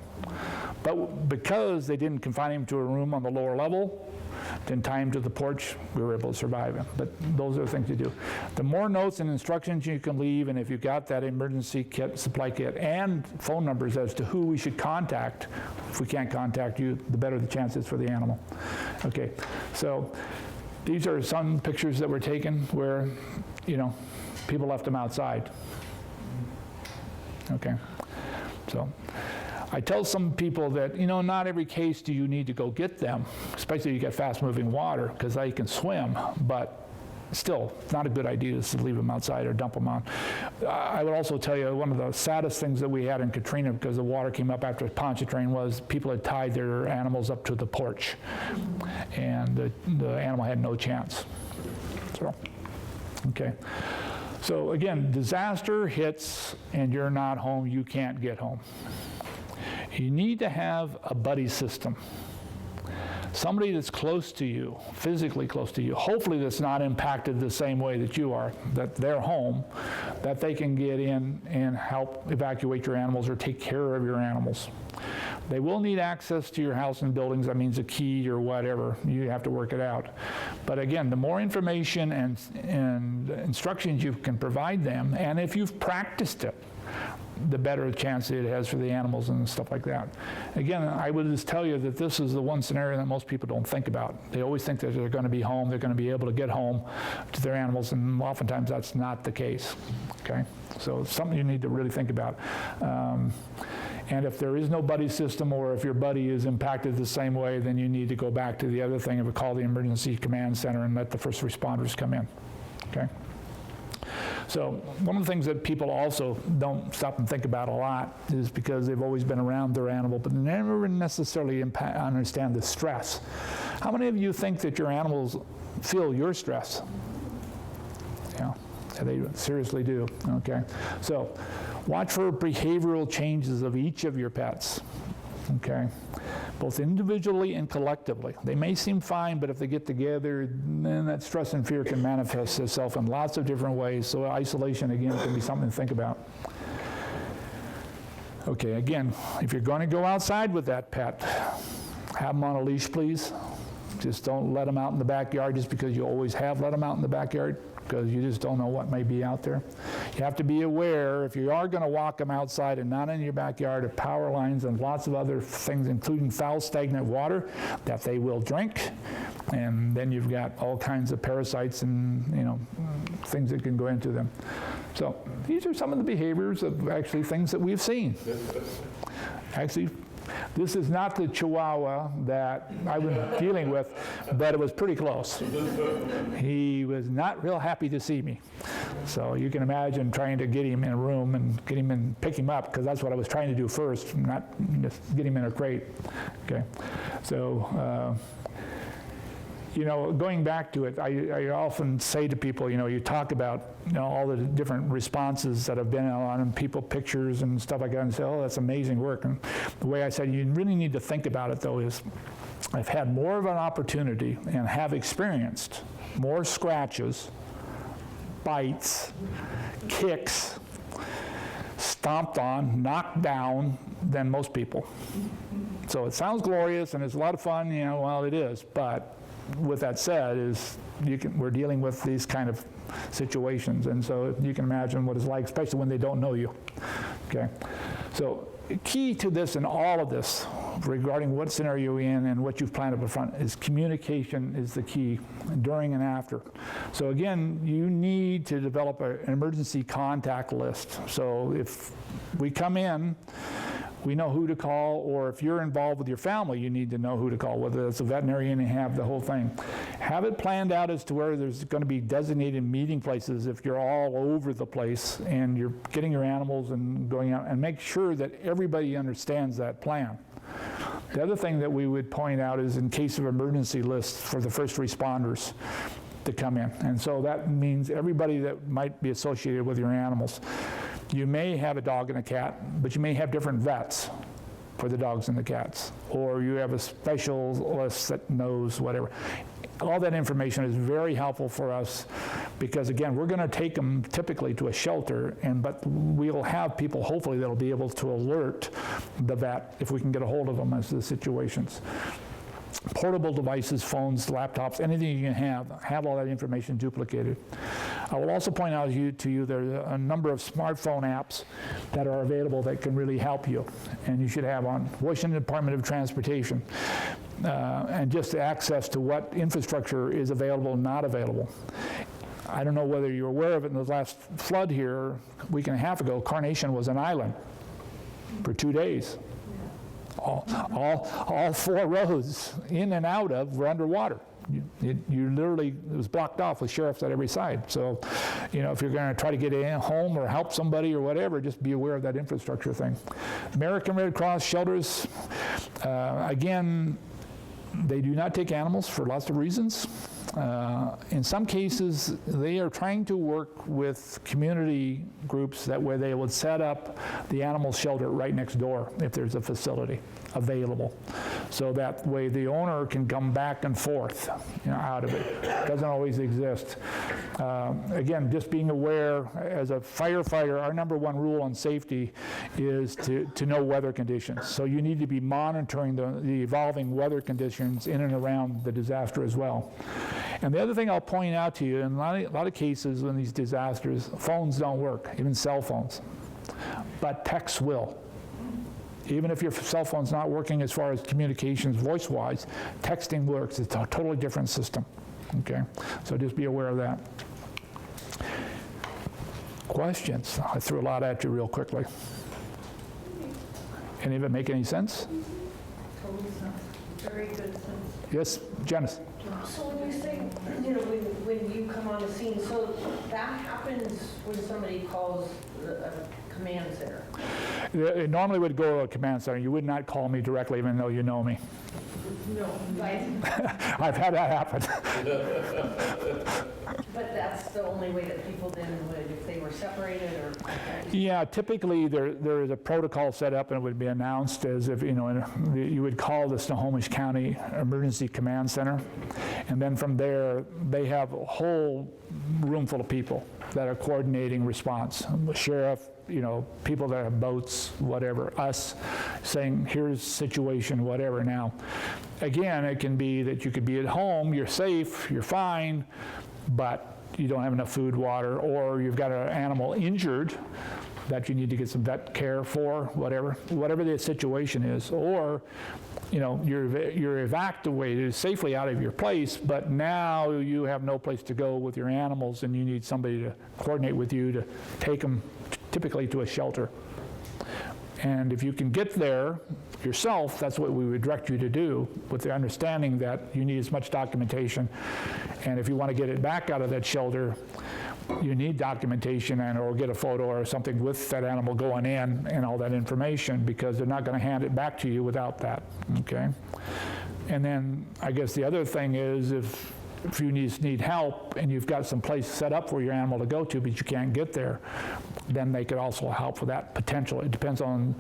But because they didn't confine him to a room on the lower level, then tie him to the porch, we were able to survive him. But those are the things to do. The more notes and instructions you can leave, and if you've got that emergency kit, supply kit, and phone numbers as to who we should contact, if we can't contact you, the better the chances for the animal. Okay, so these are some pictures that were taken where, you know, people left them outside. Okay, so I tell some people that, you know, not every case do you need to go get them, especially if you get fast-moving water, because they can swim, but still, it's not a good idea just to leave them outside or dump them on. I would also tell you one of the saddest things that we had in Katrina, because the water came up after Pontchartrain, was people had tied their animals up to the porch, and the animal had no chance. So, okay. So again, disaster hits and you're not home, you can't get home. You need to have a buddy system. Somebody that's close to you, physically close to you, hopefully that's not impacted the same way that you are, that they're home, that they can get in and help evacuate your animals or take care of your animals. They will need access to your house and buildings. That means a key or whatever. You have to work it out. But again, the more information and instructions you can provide them, and if you've practiced it, the better chance it has for the animals and stuff like that. Again, I would just tell you that this is the one scenario that most people don't think about. They always think that they're going to be home, they're going to be able to get home to their animals, and oftentimes that's not the case. Okay, so it's something you need to really think about. And if there is no buddy system, or if your buddy is impacted the same way, then you need to go back to the other thing of call the emergency command center and let the first responders come in. Okay. So one of the things that people also don't stop and think about a lot is because they've always been around their animal, but they never necessarily understand the stress. How many of you think that your animals feel your stress? Yeah, they seriously do. Okay, so watch for behavioral changes of each of your pets. Okay, both individually and collectively. They may seem fine, but if they get together, then that stress and fear can manifest itself in lots of different ways. So isolation, again, can be something to think about. Okay, again, if you're going to go outside with that pet, have them on a leash, please. Just don't let them out in the backyard just because you always have let them out in the backyard, because you just don't know what may be out there. You have to be aware, if you are going to walk them outside and not in your backyard, of power lines and lots of other things, including foul, stagnant water, that they will drink. And then you've got all kinds of parasites and, you know, things that can go into them. So these are some of the behaviors of actually things that we've seen. Actually, this is not the Chihuahua that I was dealing with, but it was pretty close. He was not real happy to see me. So you can imagine trying to get him in a room and get him in, pick him up, because that's what I was trying to do first, not just get him in a crate. Okay, so you know, going back to it, I often say to people, you know, you talk about, you know, all the different responses that have been on people, pictures and stuff like that, and say, oh, that's amazing work. And the way I said, you really need to think about it, though, is I've had more of an opportunity and have experienced more scratches, bites, kicks, stomped on, knocked down than most people. So it sounds glorious and it's a lot of fun, you know, well, it is, but with that said, we're dealing with these kind of situations, and so you can imagine what it's like, especially when they don't know you. Okay, so key to this and all of this, regarding what scenario you're in and what you've planned up front, is communication is the key during and after. So again, you need to develop an emergency contact list. So if we come in, we know who to call, or if you're involved with your family, you need to know who to call, whether it's a veterinarian and have the whole thing. Have it planned out as to where there's going to be designated meeting places if you're all over the place and you're getting your animals and going out, and make sure that everybody understands that plan. The other thing that we would point out is in case of emergency lists for the first responders to come in. And so that means everybody that might be associated with your animals. You may have a dog and a cat, but you may have different vets for the dogs and the cats. Or you have a specialist that knows whatever. All that information is very helpful for us Because again, we're going to take them typically to a shelter, but we'll have people hopefully that'll be able to alert the vet if we can get a hold of them as the situations. Portable devices, phones, laptops, anything you can have all that information duplicated. I will also point out to you there are a number of smartphone apps that are available that can really help you, and you should have on Washington Department of Transportation, and just access to what infrastructure is available and not available. I don't know whether you're aware of it. In the last flood here, a week and a half ago, Carnation was an island for 2 days. All 4 roads in and out of were underwater. You literally, it was blocked off with sheriffs at every side. So, if you're going to try to get home or help somebody or whatever, just be aware of that infrastructure thing. American Red Cross shelters, again, they do not take animals for lots of reasons. In some cases, they are trying to work with community groups where they would set up the animal shelter right next door if there's a facility available. So that way the owner can come back and forth out of it. It doesn't always exist. Again, just being aware, as a firefighter, our number one rule on safety is to know weather conditions. So you need to be monitoring the evolving weather conditions in and around the disaster as well. And the other thing I'll point out to you, in a lot of cases in these disasters, phones don't work, even cell phones. But texts will. Even if your cell phone's not working as far as communications voice-wise, texting works. It's a totally different system. Okay? So just be aware of that. Questions? I threw a lot at you real quickly. Any of it make any sense? Totally sense. Very good sense. Yes, Janice? So when you say, when you come on the scene, so that happens when somebody calls a command center? It normally would go to a command center. You would not call me directly even though you know me. No. I've had that happen. But that's the only way that people then would, if they were separated or? Yeah, typically there is a protocol set up and it would be announced as if, you would call the Snohomish County Emergency Command Center. And then from there, they have a whole room full of people that are coordinating response. The sheriff, people that have boats, whatever, us saying, here's situation, whatever. Now, again, it can be that you could be at home, you're safe, you're fine, but you don't have enough food, water, or you've got an animal injured that you need to get some vet care for, whatever the situation is, or you're evacuated safely out of your place, but now you have no place to go with your animals and you need somebody to coordinate with you to take them typically to a shelter. And if you can get there yourself, that's what we would direct you to do, with the understanding that you need as much documentation. And if you want to get it back out of that shelter, you need documentation or get a photo or something with that animal going in and all that information, because they're not going to hand it back to you without that, okay? And then I guess the other thing is if you need help and you've got some place set up for your animal to go to, but you can't get there, then they could also help with that potential. It depends on,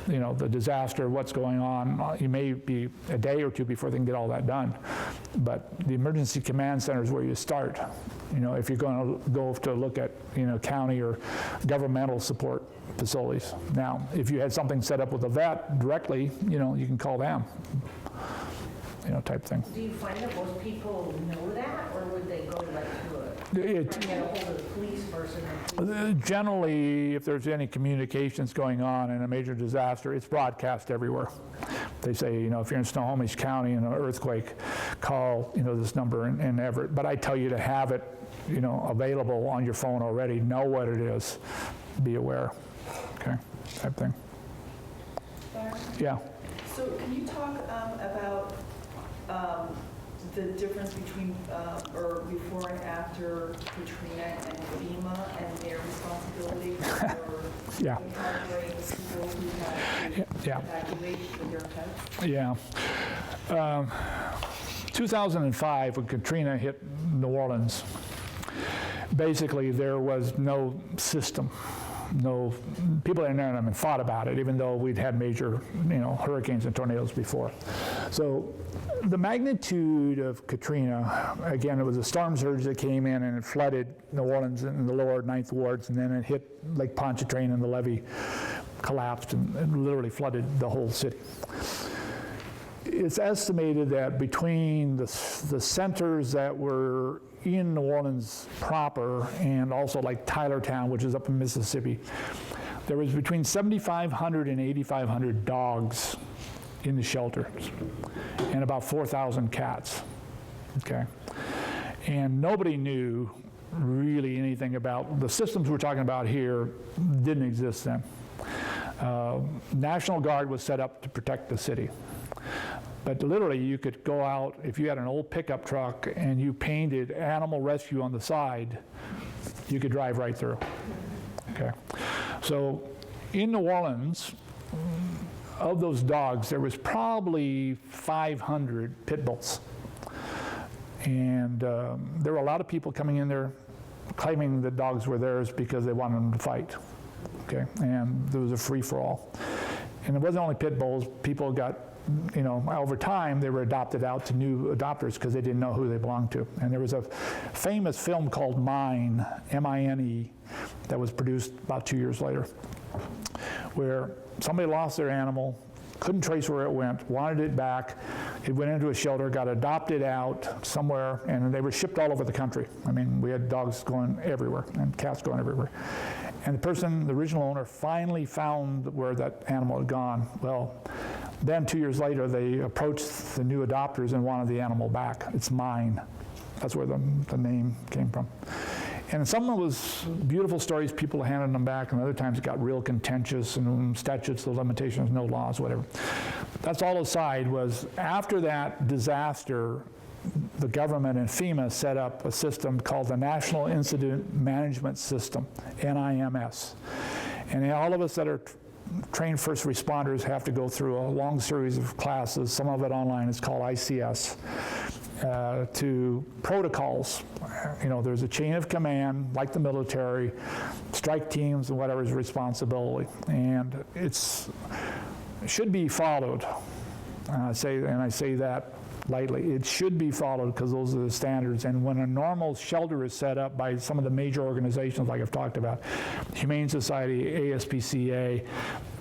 the disaster, what's going on. You may be a day or two before they can get all that done. But the emergency command center is where you start. If you're going to go to look at, county or governmental support facilities. Now, if you had something set up with a vet directly, you can call them. Type thing. Do you find that most people know that, or would they go to get a hold of the police person? Generally, if there's any communications going on in a major disaster, it's broadcast everywhere. They say, if you're in Snohomish County in an earthquake, call, this number in Everett. But I tell you to have it, available on your phone already. Know what it is. Be aware. Okay, type thing. Yeah. So can you talk about the difference between, or before and after Katrina and FEMA and their responsibility for encountering people who had to evacuate with their pets? Yeah. 2005, when Katrina hit New Orleans, basically there was no system no, people in there haven't thought about it, even though we'd had major, hurricanes and tornadoes before. So the magnitude of Katrina, again, it was a storm surge that came in and it flooded New Orleans in the lower ninth wards, and then it hit Lake Pontchartrain and the levee collapsed and literally flooded the whole city. It's estimated that between the centers that were in New Orleans proper and also like Tylertown, which is up in Mississippi, there was between 7,500 and 8,500 dogs in the shelters and about 4,000 cats, okay? And nobody knew really anything about, the systems we're talking about here didn't exist then. National Guard was set up to protect the city. But literally, you could go out, if you had an old pickup truck and you painted animal rescue on the side, you could drive right through. Okay. So in New Orleans, of those dogs, there was probably 500 pit bulls. And there were a lot of people coming in there claiming the dogs were theirs because they wanted them to fight. Okay. And there was a free-for-all. And it wasn't only pit bulls. People got, over time, they were adopted out to new adopters because they didn't know who they belonged to. And there was a famous film called Mine, M-I-N-E, that was produced about 2 years later, where somebody lost their animal, couldn't trace where it went, wanted it back. It went into a shelter, got adopted out somewhere, and they were shipped all over the country. I mean, we had dogs going everywhere and cats going everywhere. And the person, the original owner, finally found where that animal had gone. Well, then 2 years later, they approached the new adopters and wanted the animal back. It's Mine. That's where the name came from. And some of it was beautiful stories, people handed them back, and other times it got real contentious and statutes of limitations, no laws, whatever. That's all aside. Was after that disaster, the government and FEMA set up a system called the National Incident Management System, NIMS. And all of us that are trained first responders have to go through a long series of classes, some of it online. It's called ICS. To protocols. There's a chain of command, like the military, strike teams, and whatever's responsibility. And it should be followed. I say that lightly. It should be followed because those are the standards. And when a normal shelter is set up by some of the major organizations like I've talked about, Humane Society, ASPCA,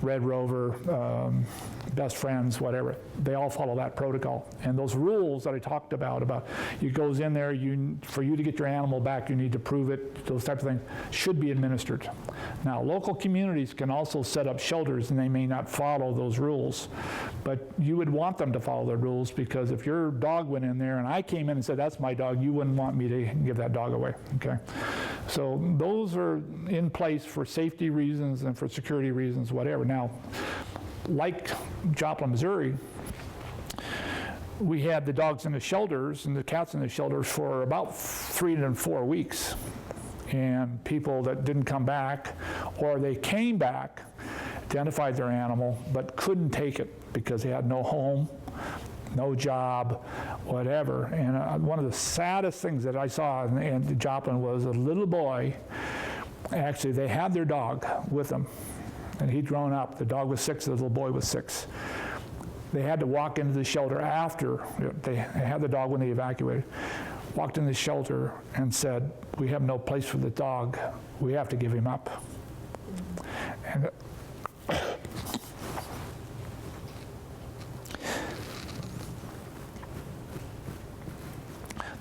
Red Rover, Best Friends, whatever, they all follow that protocol. And those rules that I talked about it goes in there, for you to get your animal back, you need to prove it, those types of things should be administered. Now, local communities can also set up shelters and they may not follow those rules, but you would want them to follow the rules because if your dog went in there and I came in and said, that's my dog, you wouldn't want me to give that dog away, okay? So those are in place for safety reasons and for security reasons, whatever. Now, like Joplin, Missouri, we had the dogs in the shelters and the cats in the shelters for about 3 to 4 weeks. And people that didn't come back, or they came back, identified their animal, but couldn't take it because they had no home, no job, whatever. And one of the saddest things that I saw in Joplin was a little boy, actually they had their dog with them, and he'd grown up. The dog was 6, the little boy was 6. They had to walk into the shelter after they had the dog when they evacuated. Walked in the shelter and said, we have no place for the dog. We have to give him up. And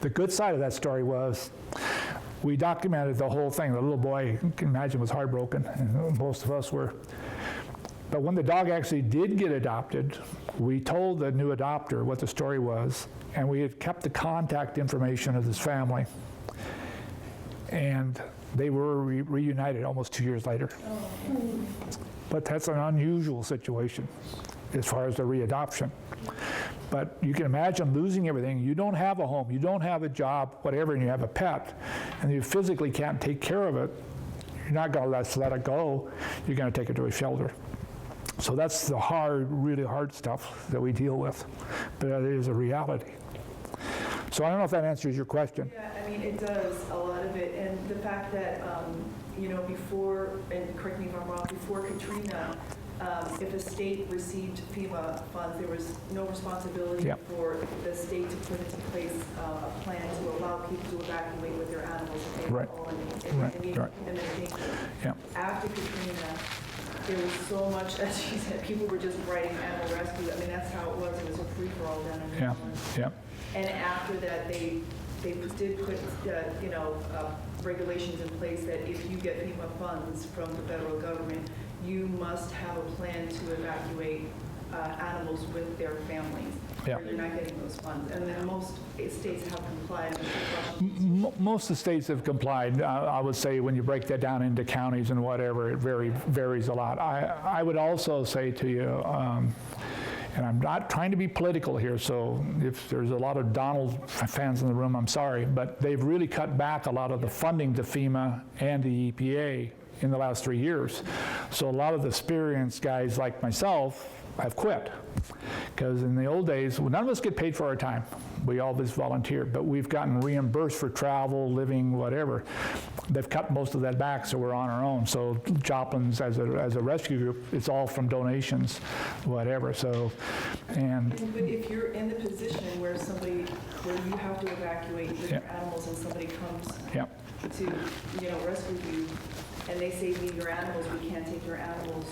the good side of that story was we documented the whole thing. The little boy, you can imagine, was heartbroken, and most of us were. But when the dog actually did get adopted, we told the new adopter what the story was, and we had kept the contact information of his family. And they were reunited almost 2 years later. But that's an unusual situation as far as the readoption. But you can imagine losing everything. You don't have a home, you don't have a job, whatever, and you have a pet, and you physically can't take care of it. You're not going to let it go. You're going to take it to a shelter. So that's the hard, really hard stuff that we deal with. But it is a reality. So I don't know if that answers your question. Yeah, I mean, it does, a lot of it. And the fact that you know, before, and correct me if I'm wrong, before Katrina, if a state received FEMA funds, there was no responsibility Yep. for the state to put into place a plan to allow people to evacuate with their animals if they were Right. all in Right, need right. and in danger. Yeah. After Katrina, there was so much, as she said, people were just writing animal rescue. I mean, that's how it was. It was a free-for-all down in New Yeah, Orleans. yeah, And after that, they did put, you know, regulations in place that if you get FEMA funds from the federal government, you must have a plan to evacuate animals with their families. Yeah. Or you're not getting those funds. And then most states have complied. Most of the states have complied. I would say when you break that down into counties and whatever, it varies a lot. I would also say to you, and I'm not trying to be political here, so if there's a lot of Donald fans in the room, I'm sorry, but they've really cut back a lot of the funding to FEMA and the EPA in the last 3 years. So a lot of the experienced guys like myself have quit. Because in the old days, well, none of us get paid for our time. We always volunteer, but we've gotten reimbursed for travel, living, whatever. They've cut most of that back, so we're on our own. So Joplin's, as a rescue group, it's all from donations, whatever. So, But if you're in the position where you have to evacuate with your animals and somebody comes yeah, to, you know, rescue you, and they say, leave your animals, we can't take your animals,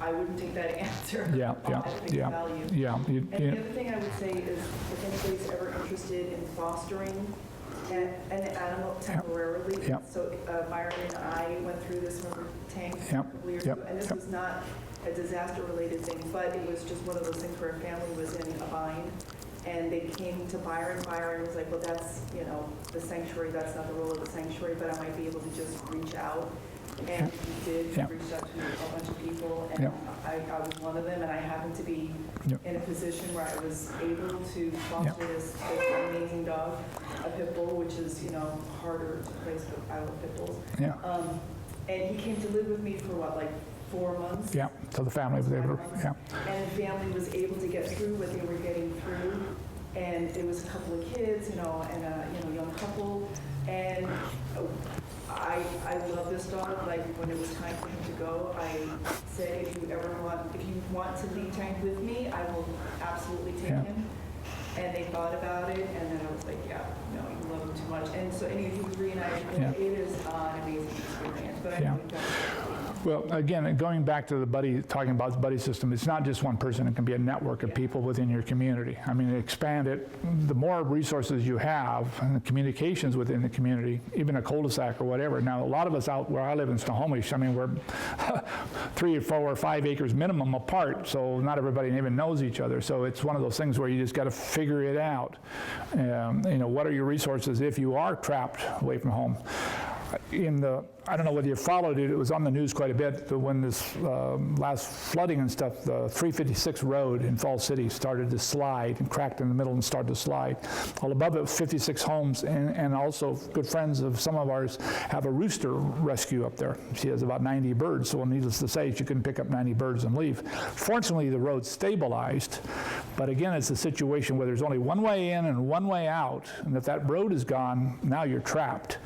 I wouldn't take that answer yeah, yeah, at face yeah, value. yeah. And the other thing I would say is, if anybody's ever interested in fostering an animal temporarily, Yeah. so Byron and I went through this when we were tanks a Yeah. couple years Yep. ago, and this Yep. was not a disaster-related thing, but it was just one of those things where a family was in a bind, and they came to Byron. Byron was like, well, that's, you know, the sanctuary, that's not the role of the sanctuary, but I might be able to just reach out. And he did Yeah. reach out to a bunch of people, and Yeah. I was one of them, and I happened to be Yeah. in a position where I was able to foster this amazing dog, a pit bull, which is, you know, harder to place with Iowa pit bulls. Yeah, And he came to live with me for what, like 4 months? yeah. So the family was able to, yeah, And the family was able to get through what they were getting through. And it was a couple of kids, you know, and a young couple. And I love this dog. Like, when it was time for him to go, I said, if you want to leave tank with me, I will absolutely take Yeah. him. And they thought about it, and then I was like, yeah, no, you love him too much. And so anyway, he was reunited, and Yeah. it is an amazing experience. But I Yeah. know we've got Well, again, going back to the buddy, talking about the buddy system, it's not just one person. It can be a network of people within your community. I mean, expand it. The more resources you have and the communications within the community, even a cul-de-sac or whatever. Now, a lot of us out where I live in Snohomish, I mean, we're 3 or 4 or 5 acres minimum apart, so not everybody even knows each other. So it's one of those things where you just got to figure it out. You know, what are your resources if you are trapped away from home? I don't know whether you followed it, it was on the news quite a bit, but when this last flooding and stuff, the 356 road in Falls City started to slide and cracked in the middle and started to slide. All above it, 56 homes, and also good friends of some of ours have a rooster rescue up there. She has about 90 birds, so needless to say, she couldn't pick up 90 birds and leave. Fortunately, the road stabilized, but again, it's a situation where there's only one way in and one way out, and if that road is gone, now you're trapped.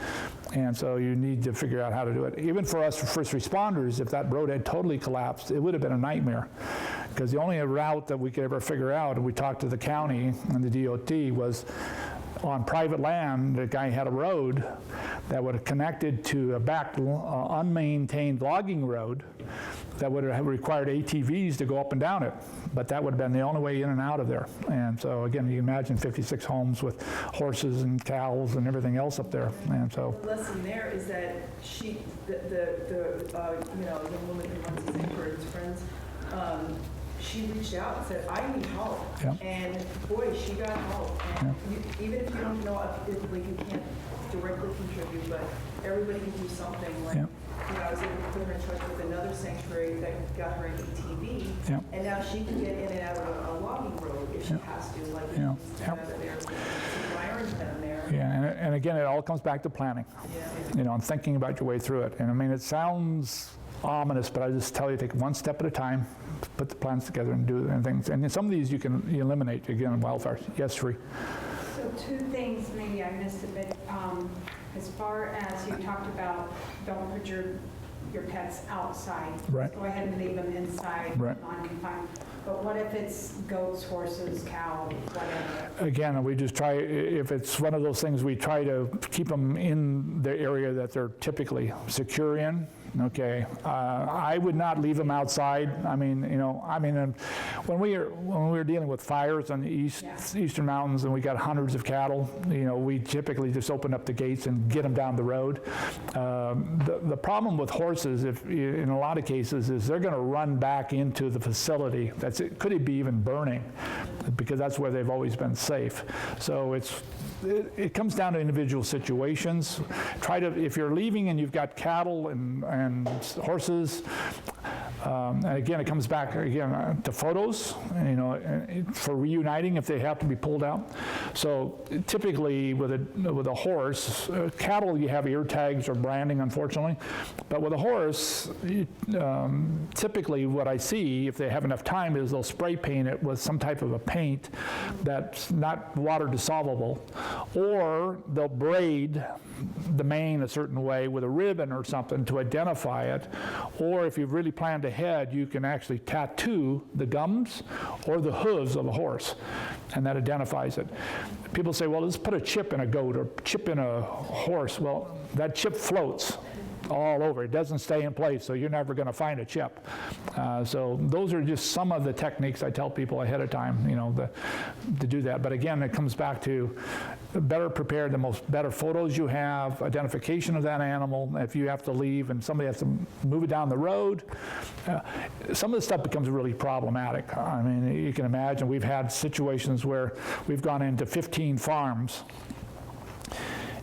And so you need to figure out how to do it. Even for us, for first responders, if that road had totally collapsed, it would have been a nightmare. Because the only route that we could ever figure out, and we talked to the county and the DOT, was on private land. The guy had a road that would have connected to a back unmaintained logging road that would have required ATVs to go up and down it. But that would have been the only way in and out of there. And so again, you can imagine 56 homes with horses and cows and everything else up there. And so, The lesson there is that you know, the woman who runs the sanctuary, his friends, she reached out and said, I need help. Yeah. And boy, she got help. And even if you don't know, if like you can't directly contribute, but everybody can do something. Like, Yeah. you know, I was able to put her in touch with another sanctuary that got her an ATV. Yeah. And now she can get in and out of a logging road if she has to, like, Yeah. she's out of there. Some irons down there. yeah, and again, it all comes back to planning. Yeah. You know, and thinking about your way through it. And I mean, it sounds ominous, but I just tell you, take one step at a time, put the plans together and do things. And some of these you can eliminate, again, wildfires. Yes, Sri? So 2 things, maybe I missed a bit. As far as you talked about, don't put your pets outside. Right. Go ahead and leave them inside, Right. non-confined. But what if it's goats, horses, cow, whatever? Again, we just try, if it's one of those things, we try to keep them in the area that they're typically secure in. Okay, I would not leave them outside. I mean, when we were dealing with fires on the eastern mountains and we got hundreds of cattle, we typically just open up the gates and get them down the road. The problem with horses, in a lot of cases, is they're going to run back into the facility. Could be even burning, because that's where they've always been safe. So it comes down to individual situations. If you're leaving and you've got cattle and horses, and again, it comes back to photos, for reuniting if they have to be pulled out. So typically with a horse, cattle, you have ear tags or branding, unfortunately. But with a horse, typically what I see, if they have enough time, is they'll spray paint it with some type of a paint that's not water dissolvable, or they'll braid the mane a certain way with a ribbon or something to identify it. Or if you've really planned ahead, you can actually tattoo the gums or the hooves of a horse, and that identifies it. People say, well, let's put a chip in a goat or chip in a horse. Well, that chip floats all over. It doesn't stay in place, so you're never going to find a chip. So those are just some of the techniques I tell people ahead of time, to do that. But again, it comes back to better prepared, better photos you have, identification of that animal. If you have to leave and somebody has to move it down the road, some of the stuff becomes really problematic. I mean, you can imagine we've had situations where we've gone into 15 farms,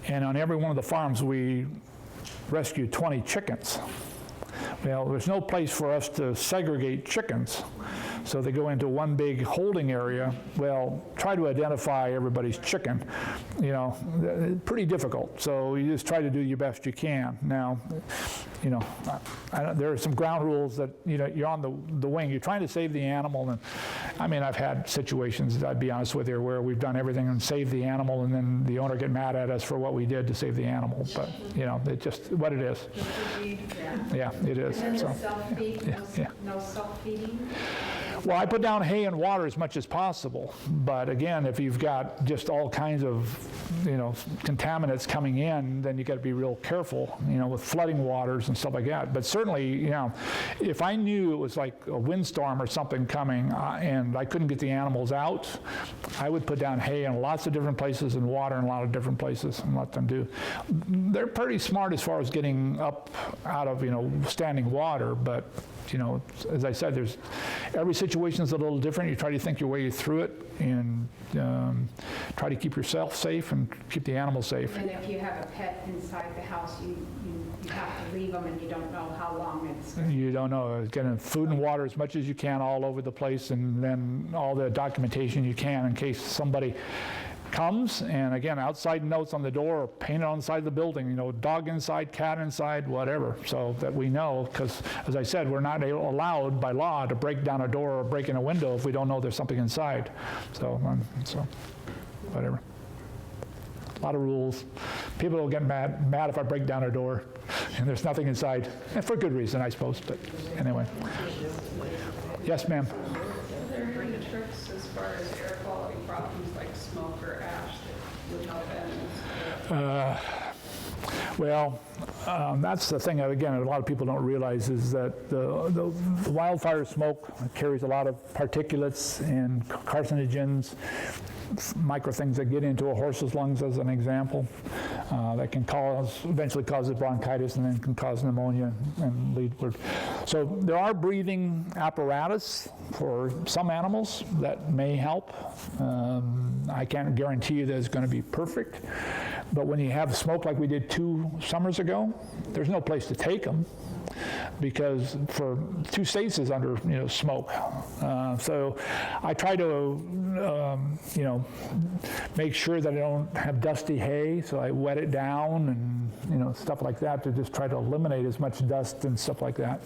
and on every one of the farms we rescued 20 chickens. Well, there's no place for us to segregate chickens, so they go into one big holding area. Well, try to identify everybody's chicken, pretty difficult. So you just try to do your best you can. Now, there are some ground rules that, you're on the wing, you're trying to save the animal. And I mean, I've had situations, I'd be honest with you, where we've done everything and saved the animal, and then the owner get mad at us for what we did to save the animal. But, it's just what it is. Yeah, it is. And then So. the self-feed, Yeah. no self-feeding? Well, I put down hay and water as much as possible, but again, if you've got just all kinds of, contaminants coming in, then you got to be real careful, with flooding waters and stuff like that. But certainly, if I knew it was like a windstorm or something coming and I couldn't get the animals out, I would put down hay in lots of different places and water in a lot of different places and let them do. They're pretty smart as far as getting up out of, standing water, but as I said, every situation is a little different. You try to think your way through it and try to keep yourself safe and keep the animals safe. And if you have a pet inside the house, you have to leave them and you don't know how long it's. You don't know. Getting food and water as much as you can all over the place, and then all the documentation you can in case somebody comes. And again, outside notes on the door or painted on the side of the building, dog inside, cat inside, whatever, so that we know, because as I said, we're not allowed by law to break down a door or break in a window if we don't know there's something inside. So whatever. A lot of rules. People will get mad if I break down a door and there's nothing inside, and for good reason, I suppose, but anyway. Yes, ma'am. Are there any tricks as far as air quality problems like smoke or ash that would help animals? Well, that's the thing, again, a lot of people don't realize is that the wildfire smoke carries a lot of particulates and carcinogens, micro things that get into a horse's lungs, as an example, that can eventually causes bronchitis and then can cause pneumonia and lead. So there are breathing apparatus for some animals that may help. I can't guarantee you that it's going to be perfect, but when you have smoke like we did 2 summers ago, there's no place to take them. because for 2 states is under, smoke. So I try to, make sure that I don't have dusty hay, so I wet it down and, stuff like that to just try to eliminate as much dust and stuff like that.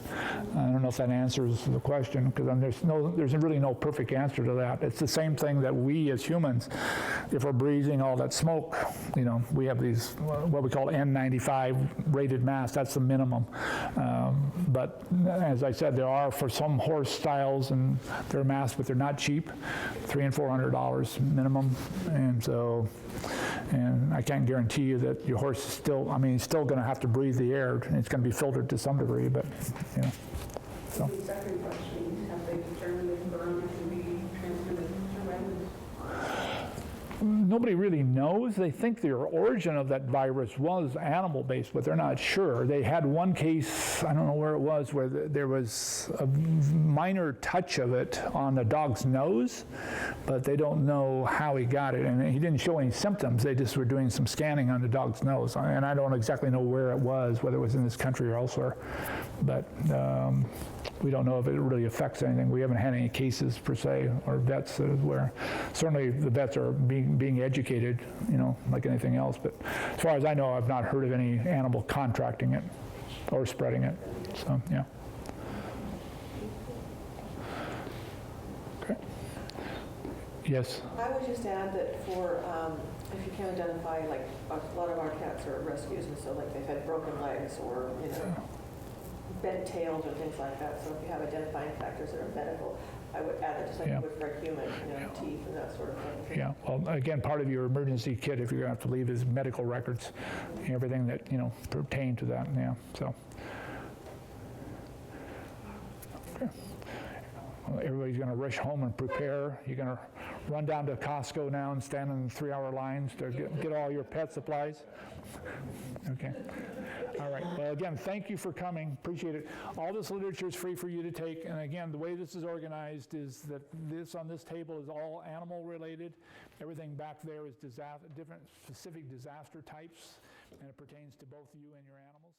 I don't know if that answers the question, because there's really no perfect answer to that. It's the same thing that we as humans, if we're breathing all that smoke, we have these, what we call N95 rated masks, that's the minimum. But as I said, there are for some horse styles, and they're masks, but they're not cheap, $300 and $400 minimum. And so, and I can't guarantee you that your horse is still, he's still going to have to breathe the air, and it's going to be filtered to some degree, but, so. The second question, have they determined if corona can be transmitted through animals? Nobody really knows. They think the origin of that virus was animal-based, but they're not sure. They had one case, I don't know where it was, where there was a minor touch of it on a dog's nose, but they don't know how he got it. And he didn't show any symptoms. They just were doing some scanning on the dog's nose. And I don't exactly know where it was, whether it was in this country or elsewhere. But we don't know if it really affects anything. We haven't had any cases per se, or vets where certainly the vets are being educated, like anything else. But as far as I know, I've not heard of any animal contracting it or spreading it. So, yeah. Okay. Yes. I would just add that for, if you can identify, like, a lot of our cats are rescues, and so like they've had broken legs or, bent tails or things like that. So if you have identifying factors that are medical, I would add it just like you would for a human, teeth and that sort of thing. Yeah, well, again, part of your emergency kit, if you're going to have to leave, is medical records, everything that, pertain to that, yeah, so. Okay. Well, everybody's going to rush home and prepare. You're going to run down to Costco now and stand in 3-hour lines to get all your pet supplies? Okay. All right. Well, again, thank you for coming. Appreciate it. All this literature is free for you to take. And again, the way this is organized is that this on this table is all animal related. Everything back there is different specific disaster types, and it pertains to both you and your animals.